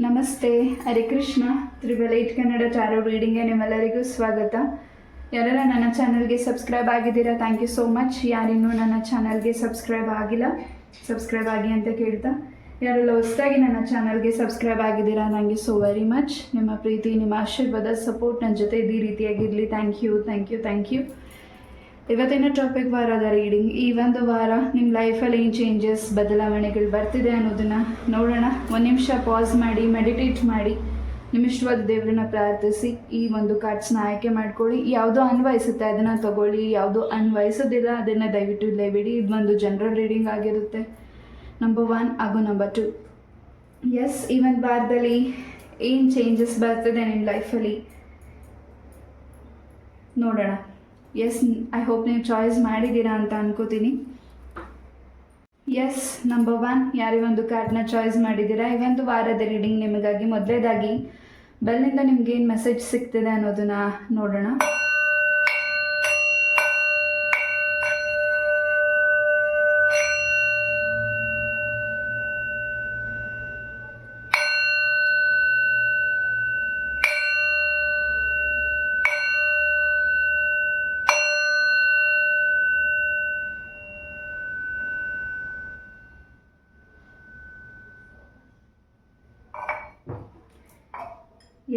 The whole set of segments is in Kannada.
ನಮಸ್ತೆ, ಹರೇ ಕೃಷ್ಣ. ತ್ರಿಬಲ್ 8 ಕನ್ನಡ ಟಾರೋ ರೀಡಿಂಗ್ಗೆ ನಿಮ್ಮೆಲ್ಲರಿಗೂ ಸ್ವಾಗತ. ಯಾರೆಲ್ಲ ನನ್ನ ಚಾನಲ್ಗೆ ಸಬ್ಸ್ಕ್ರೈಬ್ ಆಗಿದ್ದೀರಾ, ಥ್ಯಾಂಕ್ ಯು ಸೋ ಮಚ್. ಯಾರಿನ್ನೂ ನನ್ನ ಚಾನಲ್ಗೆ ಸಬ್ಸ್ಕ್ರೈಬ್ ಆಗಿಲ್ಲ, ಸಬ್ಸ್ಕ್ರೈಬ್ ಆಗಿ ಅಂತ ಕೇಳ್ತಾ, ಯಾರೆಲ್ಲ ಹೊಸದಾಗಿ ನನ್ನ ಚಾನಲ್ಗೆ ಸಬ್ಸ್ಕ್ರೈಬ್ ಆಗಿದ್ದೀರಾ, thank you so very much. ನಿಮ್ಮ ಪ್ರೀತಿ, ನಿಮ್ಮ ಆಶೀರ್ವಾದ, ಸಪೋರ್ಟ್ ನನ್ನ ಜೊತೆ ಇದೇ ರೀತಿಯಾಗಿರಲಿ. Thank you, thank you, thank you. ಇವತ್ತಿನ ಟಾಪಿಕ್ ವಾರದ ರೀಡಿಂಗ್. ಈ ಒಂದು ವಾರ ನಿಮ್ಮ ಲೈಫಲ್ಲಿ ಏನು ಚೇಂಜಸ್, ಬದಲಾವಣೆಗಳು ಬರ್ತಿದೆ ಅನ್ನೋದನ್ನು ನೋಡೋಣ. ಒಂದು ನಿಮಿಷ ಪಾಸ್ ಮಾಡಿ, ಮೆಡಿಟೇಟ್ ಮಾಡಿ, ನಿಮ್ಮಿಷ್ಟವಾದ ದೇವರನ್ನ ಪ್ರಾರ್ಥಿಸಿ ಈ ಒಂದು ಕಾರ್ಡ್ಸ್ನ ಆಯ್ಕೆ ಮಾಡ್ಕೊಳ್ಳಿ. ಯಾವುದೋ ಅನ್ವಯಿಸುತ್ತೆ ಅದನ್ನು ತಗೊಳ್ಳಿ, ಯಾವುದೋ ಅನ್ವಯಿಸೋದಿಲ್ಲ ಅದನ್ನು ದಯವಿಟ್ಟು ಇಲ್ಲೇಬಿಡಿ. ಇದು ಒಂದು ಜನರಲ್ ರೀಡಿಂಗ್ ಆಗಿರುತ್ತೆ. ನಂಬರ್ 1 ಹಾಗೂ ನಂಬರ್ 2. ಎಸ್, ಈ ಒಂದು ವಾರದಲ್ಲಿ ಏನು ಚೇಂಜಸ್ ಬರ್ತಿದೆ ನಿಮ್ಮ ಲೈಫಲ್ಲಿ ನೋಡೋಣ. ಎಸ್, ಐ ಹೋಪ್ ನೀವು ಚಾಯ್ಸ್ ಮಾಡಿದ್ದೀರಾ ಅಂತ ಅನ್ಕೋತೀನಿ. ಎಸ್, ನಂಬರ್ 1 ಯಾರೇ ಒಂದು ಕಾರ್ಡ್ನ ಚಾಯ್ಸ್ ಮಾಡಿದ್ದೀರಾ. ಈ ಒಂದು ವಾರದ ರೀಡಿಂಗ್ ನಿಮಗಾಗಿ ಮೊದಲೇದಾಗಿ ಬೆಲ್ನಿಂದ ನಿಮ್ಗೇನು ಮೆಸೇಜ್ ಸಿಗ್ತಿದೆ ಅನ್ನೋದನ್ನ ನೋಡೋಣ.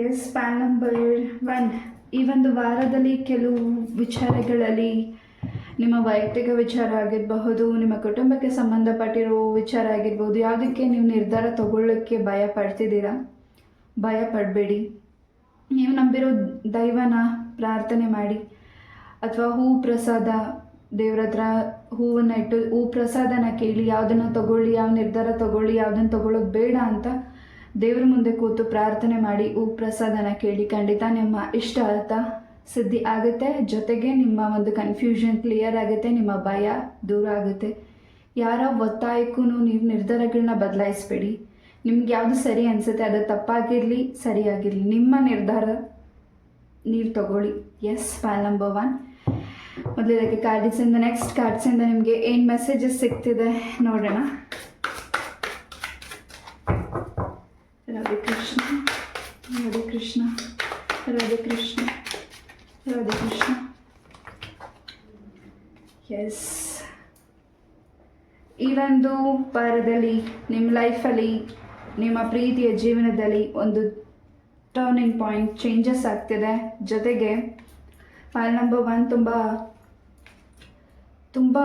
Yes, pile number 1. ಈ ಒಂದು ವಾರದಲ್ಲಿ ಕೆಲವು ವಿಚಾರಗಳಲ್ಲಿ ನಿಮ್ಮ ವೈಯಕ್ತಿಕ ವಿಚಾರ ಆಗಿರಬಹುದು, ನಿಮ್ಮ ಕುಟುಂಬಕ್ಕೆ ಸಂಬಂಧಪಟ್ಟಿರೋ ವಿಚಾರ ಆಗಿರ್ಬೋದು, ಯಾವುದಕ್ಕೆ ನೀವು ನಿರ್ಧಾರ ತಗೊಳ್ಳೋಕ್ಕೆ ಭಯ ಪಡ್ತಿದ್ದೀರಾ, ಭಯ ಪಡಬೇಡಿ. ನೀವು ನಂಬಿರೋ ದೈವನ ಪ್ರಾರ್ಥನೆ ಮಾಡಿ, ಅಥವಾ ಹೂ ಪ್ರಸಾದ ದೇವ್ರ ಹತ್ರ ಹೂವನ್ನು ಇಟ್ಟು ಹೂ ಪ್ರಸಾದನ ಕೇಳಿ, ಯಾವುದನ್ನು ತಗೊಳ್ಳಿ, ಯಾವ ನಿರ್ಧಾರ ತಗೊಳ್ಳಿ, ಯಾವುದನ್ನು ತಗೊಳ್ಳೋದು ಬೇಡ ಅಂತ ದೇವ್ರ ಮುಂದೆ ಕೂತು ಪ್ರಾರ್ಥನೆ ಮಾಡಿ ಹೂ ಪ್ರಸಾದನ ಕೇಳಿ. ಖಂಡಿತ ನಿಮ್ಮ ಇಷ್ಟ ಅರ್ಥ ಸಿದ್ಧಿ ಆಗುತ್ತೆ. ಜೊತೆಗೆ ನಿಮ್ಮ ಒಂದು ಕನ್ಫ್ಯೂಷನ್ ಕ್ಲಿಯರ್ ಆಗುತ್ತೆ, ನಿಮ್ಮ ಭಯ ದೂರ ಆಗುತ್ತೆ. ಯಾರ ಒತ್ತಾಯಕ್ಕೂ ನೀವು ನಿರ್ಧಾರಗಳನ್ನ ಬದಲಾಯಿಸಬೇಡಿ. ನಿಮ್ಗೆ ಯಾವುದು ಸರಿ ಅನಿಸುತ್ತೆ, ಅದು ತಪ್ಪಾಗಿರಲಿ ಸರಿಯಾಗಿರಲಿ, ನಿಮ್ಮ ನಿರ್ಧಾರ ನೀವು ತಗೊಳ್ಳಿ. Yes, pile number 1. ಮೊದಲನೇದಕ್ಕೆ ಕಾರ್ಡ್ಸಿಂದ, ನೆಕ್ಸ್ಟ್ ಕಾರ್ಡ್ಸಿಂದ ನಿಮಗೆ ಏನು ಮೆಸೇಜಸ್ ಸಿಗ್ತಿದೆ ನೋಡೋಣ. ರಾಧೆ ಕೃಷ್ಣ, ರಾಧೆ ಕೃಷ್ಣ, ರಾಧೆ ಕೃಷ್ಣ, ರಾಧೆ ಕೃಷ್ಣ. ಎಸ್, ಈ ಒಂದು ವಾರದಲ್ಲಿ ನಿಮ್ಮ ಲೈಫಲ್ಲಿ, ನಿಮ್ಮ ಪ್ರೀತಿಯ ಜೀವನದಲ್ಲಿ ಒಂದು ಟರ್ನಿಂಗ್ ಪಾಯಿಂಟ್, ಚೇಂಜಸ್ ಆಗ್ತಿದೆ. ಜೊತೆಗೆ ಫೈಲ್ ನಂಬರ್ 1 ತುಂಬ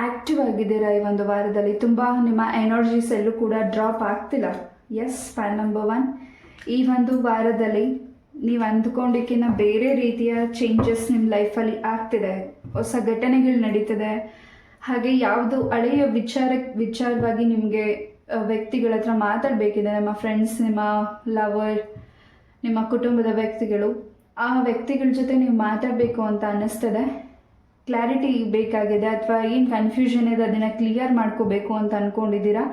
ಆ್ಯಕ್ಟಿವ್ ಆಗಿದ್ದೀರಾ. ಈ ಒಂದು ವಾರದಲ್ಲಿ ತುಂಬ ನಿಮ್ಮ ಎನರ್ಜೀಸ್ ಎಲ್ಲೂ ಕೂಡ ಡ್ರಾಪ್ ಆಗ್ತಿಲ್ಲ. Yes, pile number 1. ಈ ಒಂದು ವಾರದಲ್ಲಿ ನೀವು ಅಂದ್ಕೊಂಡಿಕ್ಕಿಂತ ಬೇರೆ ರೀತಿಯ ಚೇಂಜಸ್ ನಿಮ್ಮ ಲೈಫಲ್ಲಿ ಆಗ್ತಿದೆ. ಹೊಸ ಘಟನೆಗಳು ನಡೀತಿದೆ. ಹಾಗೆ ಯಾವುದು ಹಳೆಯ ವಿಚಾರವಾಗಿ ನಿಮಗೆ ವ್ಯಕ್ತಿಗಳ ಹತ್ರ ಮಾತಾಡಬೇಕಿದೆ, ನಿಮ್ಮ ಫ್ರೆಂಡ್ಸ್, ನಿಮ್ಮ ಲವರ್, ನಿಮ್ಮ ಕುಟುಂಬದ ವ್ಯಕ್ತಿಗಳು, ಆ ವ್ಯಕ್ತಿಗಳ ಜೊತೆ ನೀವು ಮಾತಾಡಬೇಕು ಅಂತ ಅನ್ನಿಸ್ತದೆ. ಕ್ಲಾರಿಟಿ ಬೇಕಾಗಿದೆ, ಅಥವಾ ಏನು ಕನ್ಫ್ಯೂಷನ್ ಇದೆ ಅದನ್ನು ಕ್ಲಿಯರ್ ಮಾಡ್ಕೋಬೇಕು ಅಂತ ಅಂದ್ಕೊಂಡಿದ್ದೀರಾ.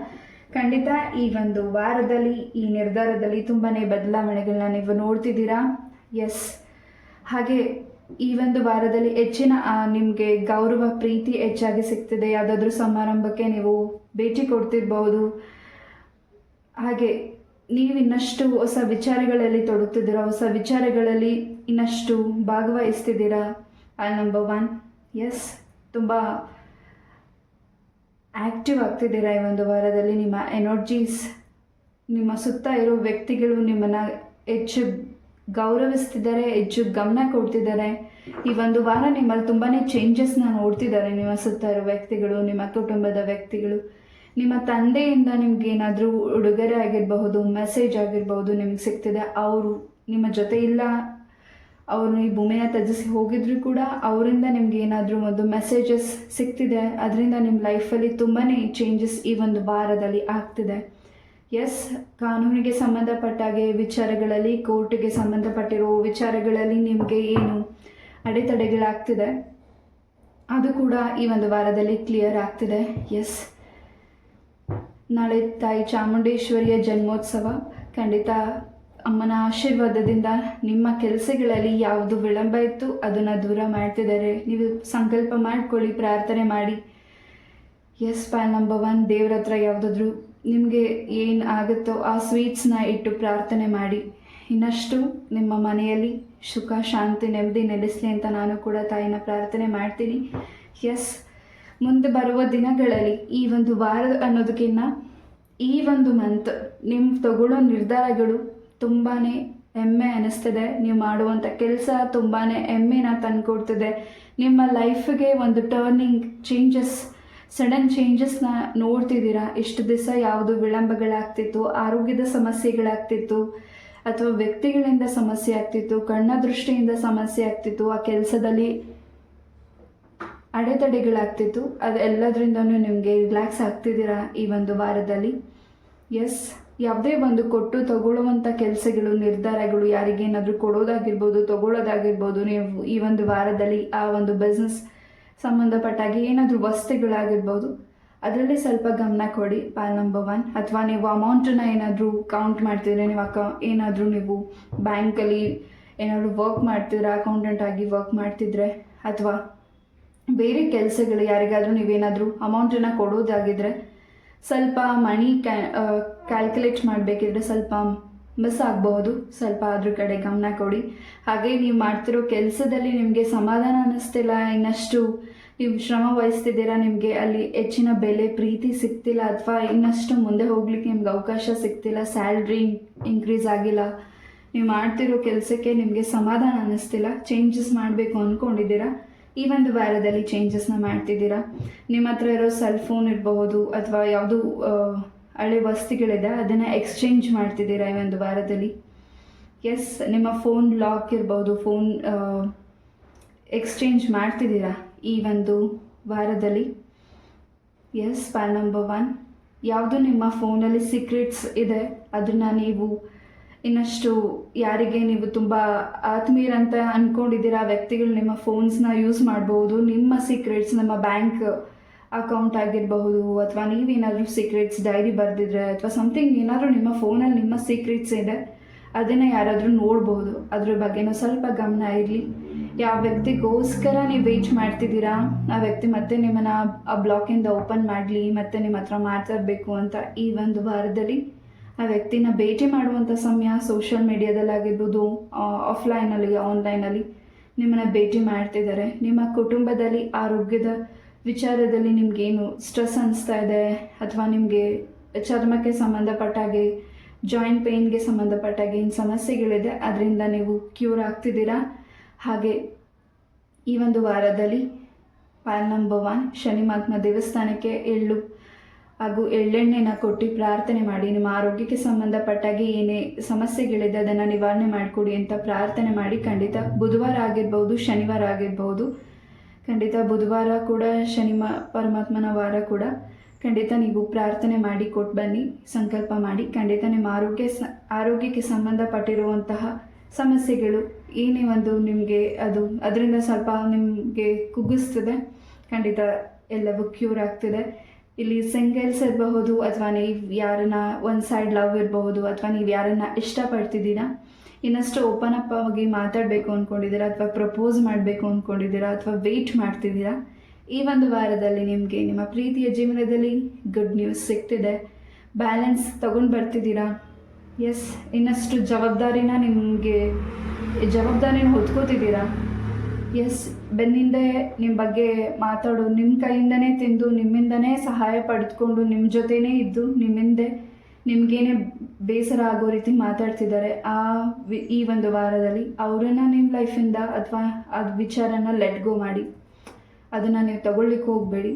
ಖಂಡಿತ ಈ ಒಂದು ವಾರದಲ್ಲಿ, ಈ ನಿರ್ಧಾರದಲ್ಲಿ ತುಂಬಾ ಬದಲಾವಣೆಗಳನ್ನ ನೀವು ನೋಡ್ತಿದ್ದೀರಾ. ಎಸ್, ಹಾಗೆ ಈ ಒಂದು ವಾರದಲ್ಲಿ ಹೆಚ್ಚಿನ ನಿಮಗೆ ಗೌರವ, ಪ್ರೀತಿ ಹೆಚ್ಚಾಗಿ ಸಿಗ್ತಿದೆ. ಯಾವುದಾದ್ರೂ ಸಮಾರಂಭಕ್ಕೆ ನೀವು ಭೇಟಿ ಕೊಡ್ತಿರ್ಬೋದು. ಹಾಗೆ ನೀವು ಇನ್ನಷ್ಟು ಹೊಸ ವಿಚಾರಗಳಲ್ಲಿ ತೊಡಗ್ತಿದ್ದೀರಾ, ಹೊಸ ವಿಚಾರಗಳಲ್ಲಿ ಇನ್ನಷ್ಟು ಭಾಗವಹಿಸ್ತಿದ್ದೀರಾ. Pile number 1. ಎಸ್, ತುಂಬ ಆ್ಯಕ್ಟಿವ್ ಆಗ್ತಿದ್ದೀರಾ ಈ ಒಂದು ವಾರದಲ್ಲಿ. ನಿಮ್ಮ ಎನರ್ಜೀಸ್, ನಿಮ್ಮ ಸುತ್ತ ಇರೋ ವ್ಯಕ್ತಿಗಳು ನಿಮ್ಮನ್ನು ಹೆಚ್ಚು ಗೌರವಿಸ್ತಿದ್ದಾರೆ, ಹೆಚ್ಚು ಗಮನ ಕೊಡ್ತಿದ್ದಾರೆ. ಈ ಒಂದು ವಾರ ನಿಮ್ಮಲ್ಲಿ ತುಂಬಾ ಚೇಂಜಸ್ನ ನೋಡ್ತಿದ್ದಾರೆ. ನಿಮ್ಮ ಸುತ್ತ ಇರೋ ವ್ಯಕ್ತಿಗಳು, ನಿಮ್ಮ ಕುಟುಂಬದ ವ್ಯಕ್ತಿಗಳು, ನಿಮ್ಮ ತಂದೆಯಿಂದ ನಿಮಗೇನಾದರೂ ಉಡುಗೊರೆ ಆಗಿರಬಹುದು, ಮೆಸೇಜ್ ಆಗಿರ್ಬೋದು ನಿಮಗೆ ಸಿಗ್ತಿದೆ. ಅವರು ನಿಮ್ಮ ಜೊತೆ ಇಲ್ಲ, ಅವರು ಈ ಭೂಮಿನ ತ್ಯಜಿಸಿ ಹೋಗಿದ್ರು ಕೂಡ ಅವರಿಂದ ನಿಮ್ಗೆ ಏನಾದರೂ ಒಂದು ಮೆಸೇಜಸ್ ಸಿಗ್ತಿದೆ. ಅದರಿಂದ ನಿಮ್ಮ ಲೈಫಲ್ಲಿ ತುಂಬಾ ಚೇಂಜಸ್ ಈ ಒಂದು ವಾರದಲ್ಲಿ ಆಗ್ತಿದೆ. ಎಸ್, ಕಾನೂನಿಗೆ ಸಂಬಂಧಪಟ್ಟಾಗೆ ವಿಚಾರಗಳಲ್ಲಿ, ಕೋರ್ಟಿಗೆ ಸಂಬಂಧಪಟ್ಟಿರೋ ವಿಚಾರಗಳಲ್ಲಿ ನಿಮಗೆ ಏನು ಅಡೆತಡೆಗಳಾಗ್ತಿದೆ ಅದು ಕೂಡ ಈ ಒಂದು ವಾರದಲ್ಲಿ ಕ್ಲಿಯರ್ ಆಗ್ತಿದೆ. ಎಸ್, ನಾಳೆ ತಾಯಿ ಚಾಮುಂಡೇಶ್ವರಿಯ ಜನ್ಮೋತ್ಸವ. ಖಂಡಿತ ಅಮ್ಮನ ಆಶೀರ್ವಾದದಿಂದ ನಿಮ್ಮ ಕೆಲಸಗಳಲ್ಲಿ ಯಾವುದು ವಿಳಂಬ ಇತ್ತು ಅದನ್ನು ದೂರ ಮಾಡ್ತಿದ್ದಾರೆ. ನೀವು ಸಂಕಲ್ಪ ಮಾಡ್ಕೊಳ್ಳಿ, ಪ್ರಾರ್ಥನೆ ಮಾಡಿ. Yes, pile number 1. ದೇವ್ರ ಹತ್ರ ಯಾವುದಾದ್ರೂ ನಿಮಗೆ ಏನು ಆಗುತ್ತೋ ಆ ಸ್ವೀಟ್ಸ್ನ ಇಟ್ಟು ಪ್ರಾರ್ಥನೆ ಮಾಡಿ. ಇನ್ನಷ್ಟು ನಿಮ್ಮ ಮನೆಯಲ್ಲಿ ಸುಖ ಶಾಂತಿ ನೆಮ್ಮದಿ ನೆಲೆಸಲಿ ಅಂತ ನಾನು ಕೂಡ ತಾಯಿನ ಪ್ರಾರ್ಥನೆ ಮಾಡ್ತೀನಿ. ಎಸ್, ಮುಂದೆ ಬರುವ ದಿನಗಳಲ್ಲಿ ಈ ಒಂದು ವಾರ ಅನ್ನೋದಕ್ಕಿಂತ ಈ ಒಂದು ಮಂತ್ ನಿಮ್ಮ ತಗೊಳ್ಳೋ ನಿರ್ಧಾರಗಳು ತುಂಬಾ ಹೆಮ್ಮೆ ಅನ್ನಿಸ್ತದೆ. ನೀವು ಮಾಡುವಂಥ ಕೆಲಸ ತುಂಬಾ ಹೆಮ್ಮೆನ ತಂದುಕೊಡ್ತದೆ. ನಿಮ್ಮ ಲೈಫ್ಗೆ ಒಂದು ಟರ್ನಿಂಗ್ ಚೇಂಜಸ್, ಸಡನ್ ಚೇಂಜಸ್ನ ನೋಡ್ತಿದ್ದೀರಾ. ಇಷ್ಟು ದಿವಸ ಯಾವುದು ವಿಳಂಬಗಳಾಗ್ತಿತ್ತು, ಆರೋಗ್ಯದ ಸಮಸ್ಯೆಗಳಾಗ್ತಿತ್ತು, ಅಥವಾ ವ್ಯಕ್ತಿಗಳಿಂದ ಸಮಸ್ಯೆ ಆಗ್ತಿತ್ತು, ಕಣ್ಣ ದೃಷ್ಟಿಯಿಂದ ಸಮಸ್ಯೆ ಆಗ್ತಿತ್ತು, ಆ ಕೆಲಸದಲ್ಲಿ ಅಡೆತಡೆಗಳಾಗ್ತಿತ್ತು, ಅದೆಲ್ಲದರಿಂದನೂ ನಿಮಗೆ ರಿಲ್ಯಾಕ್ಸ್ ಆಗ್ತಿದ್ದೀರಾ ಈ ಒಂದು ವಾರದಲ್ಲಿ. ಎಸ್, ಯಾವುದೇ ಒಂದು ಕೊಟ್ಟು ತಗೊಳ್ಳುವಂಥ ಕೆಲಸಗಳು, ನಿರ್ಧಾರಗಳು, ಯಾರಿಗೇನಾದರೂ ಕೊಡೋದಾಗಿರ್ಬೋದು, ತಗೊಳ್ಳೋದಾಗಿರ್ಬೋದು, ನೀವು ಈ ಒಂದು ವಾರದಲ್ಲಿ ಆ ಒಂದು ಬಿಸ್ನೆಸ್ ಸಂಬಂಧಪಟ್ಟಾಗಿ ಏನಾದರೂ ವಸ್ತುಗಳಾಗಿರ್ಬೋದು, ಅದರಲ್ಲಿ ಸ್ವಲ್ಪ ಗಮನ ಕೊಡಿ. ಪಾಲ್ ನಂಬರ್ 1. ಅಥವಾ ನೀವು ಅಮೌಂಟನ್ನು ಏನಾದರೂ ಕೌಂಟ್ ಮಾಡ್ತಿದ್ರೆ, ನೀವು ಏನಾದರೂ ನೀವು ಬ್ಯಾಂಕಲ್ಲಿ ಏನಾದರೂ ವರ್ಕ್ ಮಾಡ್ತಿದ್ರೆ, ಅಕೌಂಟೆಂಟ್ ಆಗಿ ವರ್ಕ್ ಮಾಡ್ತಿದ್ರೆ, ಅಥವಾ ಬೇರೆ ಕೆಲಸಗಳು ಯಾರಿಗಾದರೂ ನೀವೇನಾದರೂ ಅಮೌಂಟನ್ನು ಕೊಡೋದಾಗಿದ್ದರೆ, ಸ್ವಲ್ಪ ಮನಿ ಕ್ಯಾಲ್ಕುಲೇಟ್ ಮಾಡಬೇಕಿದ್ರೆ ಸ್ವಲ್ಪ ಮಿಸ್ ಆಗಬಹುದು. ಸ್ವಲ್ಪ ಅದ್ರ ಕಡೆ ಗಮನ ಕೊಡಿ. ಹಾಗೆ ನೀವು ಮಾಡ್ತಿರೋ ಕೆಲಸದಲ್ಲಿ ನಿಮಗೆ ಸಮಾಧಾನ ಅನ್ನಿಸ್ತಿಲ್ಲ, ಇನ್ನಷ್ಟು ನೀವು ಶ್ರಮ ವಹಿಸ್ತಿದ್ದೀರಾ, ನಿಮಗೆ ಅಲ್ಲಿ ಹೆಚ್ಚಿನ ಬೆಲೆ ಪ್ರೀತಿ ಸಿಗ್ತಿಲ್ಲ, ಅಥವಾ ಇನ್ನಷ್ಟು ಮುಂದೆ ಹೋಗ್ಲಿಕ್ಕೆ ನಿಮ್ಗೆ ಅವಕಾಶ ಸಿಗ್ತಿಲ್ಲ, ಸ್ಯಾಲ್ರಿ ಇನ್ಕ್ರೀಸ್ ಆಗಿಲ್ಲ, ನೀವು ಮಾಡ್ತಿರೋ ಕೆಲಸಕ್ಕೆ ನಿಮಗೆ ಸಮಾಧಾನ ಅನ್ನಿಸ್ತಿಲ್ಲ, ಚೇಂಜಸ್ ಮಾಡಬೇಕು ಅಂದ್ಕೊಂಡಿದ್ದೀರಾ, ಈ ಒಂದು ವಾರದಲ್ಲಿ ಚೇಂಜಸ್ನ ಮಾಡ್ತಿದ್ದೀರಾ. ನಿಮ್ಮ ಹತ್ರ ಇರೋ ಸೆಲ್ ಫೋನ್ ಇರಬಹುದು, ಅಥವಾ ಯಾವುದು ಹಳೆ ವಸ್ತುಗಳಿದೆ ಅದನ್ನು ಎಕ್ಸ್ಚೇಂಜ್ ಮಾಡ್ತಿದ್ದೀರಾ ಈ ಒಂದು ವಾರದಲ್ಲಿ. ಎಸ್, ನಿಮ್ಮ ಫೋನ್ ಲಾಕ್ ಇರ್ಬೋದು, ಫೋನ್ ಎಕ್ಸ್ಚೇಂಜ್ ಮಾಡ್ತಿದ್ದೀರಾ ಈ ಒಂದು ವಾರದಲ್ಲಿ. Yes, pile number 1. ಯಾವುದು ನಿಮ್ಮ ಫೋನಲ್ಲಿ ಸೀಕ್ರೆಟ್ಸ್ ಇದೆ ಅದನ್ನು ನೀವು ಇನ್ನಷ್ಟು ಯಾರಿಗೆ ನೀವು ತುಂಬ ಆತ್ಮೀಯರಂತ ಅಂದ್ಕೊಂಡಿದ್ದೀರಾ ವ್ಯಕ್ತಿಗಳು ನಿಮ್ಮ ಫೋನ್ಸ್ನ ಯೂಸ್ ಮಾಡ್ಬೋದು. ನಿಮ್ಮ ಸೀಕ್ರೆಟ್ಸ್, ನಮ್ಮ ಬ್ಯಾಂಕ್ ಅಕೌಂಟ್ ಆಗಿರಬಹುದು, ಅಥವಾ ನೀವೇನಾದರೂ ಸೀಕ್ರೆಟ್ಸ್ ಡೈರಿ ಬರೆದಿದ್ರೆ, ಅಥವಾ ಸಮಥಿಂಗ್ ಏನಾದರೂ ನಿಮ್ಮ ಫೋನಲ್ಲಿ ನಿಮ್ಮ ಸೀಕ್ರೆಟ್ಸ್ ಇದೆ, ಅದನ್ನು ಯಾರಾದರೂ ನೋಡ್ಬೋದು. ಅದ್ರ ಬಗ್ಗೆನೂ ಸ್ವಲ್ಪ ಗಮನ ಇರಲಿ. ಯಾವ ವ್ಯಕ್ತಿಗೋಸ್ಕರ ನೀವು ವೇಟ್ ಮಾಡ್ತಿದ್ದೀರಾ, ಆ ವ್ಯಕ್ತಿ ಮತ್ತೆ ನಿಮ್ಮನ್ನು ಆ ಬ್ಲಾಕಿಂದ ಓಪನ್ ಮಾಡಲಿ, ಮತ್ತೆ ನಿಮ್ಮ ಹತ್ರ ಮಾತಾಡಬೇಕು ಅಂತ ಈ ಒಂದು ವಾರದಲ್ಲಿ ಆ ವ್ಯಕ್ತಿನ ಭೇಟಿ ಮಾಡುವಂಥ ಸಮಯ. ಸೋಷಿಯಲ್ ಮೀಡಿಯಾದಲ್ಲಾಗಿರ್ಬೋದು, ಆಫ್ಲೈನಲ್ಲಿ, ಆನ್ಲೈನಲ್ಲಿ ನಿಮ್ಮನ್ನು ಭೇಟಿ ಮಾಡ್ತಿದ್ದಾರೆ. ನಿಮ್ಮ ಕುಟುಂಬದಲ್ಲಿ ಆರೋಗ್ಯದ ವಿಚಾರದಲ್ಲಿ ನಿಮಗೇನು ಸ್ಟ್ರೆಸ್ ಅನಿಸ್ತಾ ಇದೆ, ಅಥವಾ ನಿಮಗೆ ಚರ್ಮಕ್ಕೆ ಸಂಬಂಧಪಟ್ಟಾಗೆ, ಜಾಯಿಂಟ್ ಪೇಯ್ನ್ಗೆ ಸಂಬಂಧಪಟ್ಟಾಗೆ ಏನು ಸಮಸ್ಯೆಗಳಿದೆ, ಅದರಿಂದ ನೀವು ಕ್ಯೂರ್ ಆಗ್ತಿದ್ದೀರಾ. ಹಾಗೆ ಈ ಒಂದು ವಾರದಲ್ಲಿ ಪಾಲ್ ನಂಬರ್ 1 ಶನಿ ಮಹಾತ್ಮ ದೇವಸ್ಥಾನಕ್ಕೆ ಎಳ್ಳು ಹಾಗೂ ಎಳ್ಳೆಣ್ಣೆನ ಕೊಟ್ಟು ಪ್ರಾರ್ಥನೆ ಮಾಡಿ. ನಿಮ್ಮ ಆರೋಗ್ಯಕ್ಕೆ ಸಂಬಂಧಪಟ್ಟಾಗೆ ಏನೇ ಸಮಸ್ಯೆಗಳಿದೆ ಅದನ್ನು ನಿವಾರಣೆ ಮಾಡಿಕೊಡಿ ಅಂತ ಪ್ರಾರ್ಥನೆ ಮಾಡಿ. ಖಂಡಿತ ಬುಧವಾರ ಆಗಿರ್ಬೋದು, ಶನಿವಾರ ಆಗಿರ್ಬೋದು, ಖಂಡಿತ ಬುಧವಾರ ಕೂಡ ಶನಿ ಪರಮಾತ್ಮನ ವಾರ ಕೂಡ, ಖಂಡಿತ ನೀವು ಪ್ರಾರ್ಥನೆ ಮಾಡಿ ಕೊಟ್ಟು ಬನ್ನಿ, ಸಂಕಲ್ಪ ಮಾಡಿ. ಖಂಡಿತ ನಿಮ್ಮ ಆರೋಗ್ಯಕ್ಕೆ ಸಂಬಂಧಪಟ್ಟಿರುವಂತಹ ಸಮಸ್ಯೆಗಳು ಏನೇ ಒಂದು ನಿಮಗೆ ಅದರಿಂದ ಸ್ವಲ್ಪ ನಿಮಗೆ ಕುಗ್ಗಿಸ್ತದೆ, ಖಂಡಿತ ಎಲ್ಲವೂ ಕ್ಯೂರ್ ಆಗ್ತಿದೆ. ಇಲ್ಲಿ ಸಿಂಗಲ್ಸ್ ಇರಬಹುದು, ಅಥವಾ ನೀವು ಯಾರನ್ನ ಒಂದು ಸೈಡ್ ಲವ್ ಇರಬಹುದು, ಅಥವಾ ನೀವು ಯಾರನ್ನ ಇಷ್ಟಪಡ್ತಿದ್ದೀರಾ, ಇನ್ನಷ್ಟು ಓಪನ್ ಅಪ್ ಆಗಿ ಮಾತಾಡಬೇಕು ಅಂದ್ಕೊಂಡಿದ್ದೀರಾ, ಅಥವಾ ಪ್ರಪೋಸ್ ಮಾಡಬೇಕು ಅಂದ್ಕೊಂಡಿದ್ದೀರಾ, ಅಥವಾ ವೆಯ್ಟ್ ಮಾಡ್ತಿದ್ದೀರಾ, ಈ ಒಂದು ವಾರದಲ್ಲಿ ನಿಮಗೆ ನಿಮ್ಮ ಪ್ರೀತಿಯ ಜೀವನದಲ್ಲಿ ಗುಡ್ ನ್ಯೂಸ್ ಸಿಗ್ತಿದೆ. ಬ್ಯಾಲೆನ್ಸ್ ತಗೊಂಡು ಬರ್ತಿದ್ದೀರಾ. ಎಸ್, ಇನ್ನಷ್ಟು ಜವಾಬ್ದಾರಿನ ಹೊತ್ಕೋತಿದ್ದೀರಾ. ಎಸ್, ಬೆನ್ನಿಂದೆ ನಿಮ್ಮ ಬಗ್ಗೆ ಮಾತಾಡು, ನಿಮ್ಮ ಕೈಯಿಂದನೇ ತಿಂದು, ನಿಮ್ಮಿಂದನೇ ಸಹಾಯ ಪಡೆದುಕೊಂಡು, ನಿಮ್ಮ ಜೊತೆನೇ ಇದ್ದು, ನಿಮಗೇನೆ ಬೇಸರ ಆಗೋ ರೀತಿ ಮಾತಾಡ್ತಿದ್ದಾರೆ. ಈ ಒಂದು ವಾರದಲ್ಲಿ ಅವರನ್ನು ನಿಮ್ಮ ಲೈಫಿಂದ ಅಥವಾ ಅದು ವಿಚಾರನ ಲೆಟ್ ಗೋ ಮಾಡಿ. ಅದನ್ನು ನೀವು ತಗೊಳ್ಳಿಕ್ಕೆ ಹೋಗಬೇಡಿ.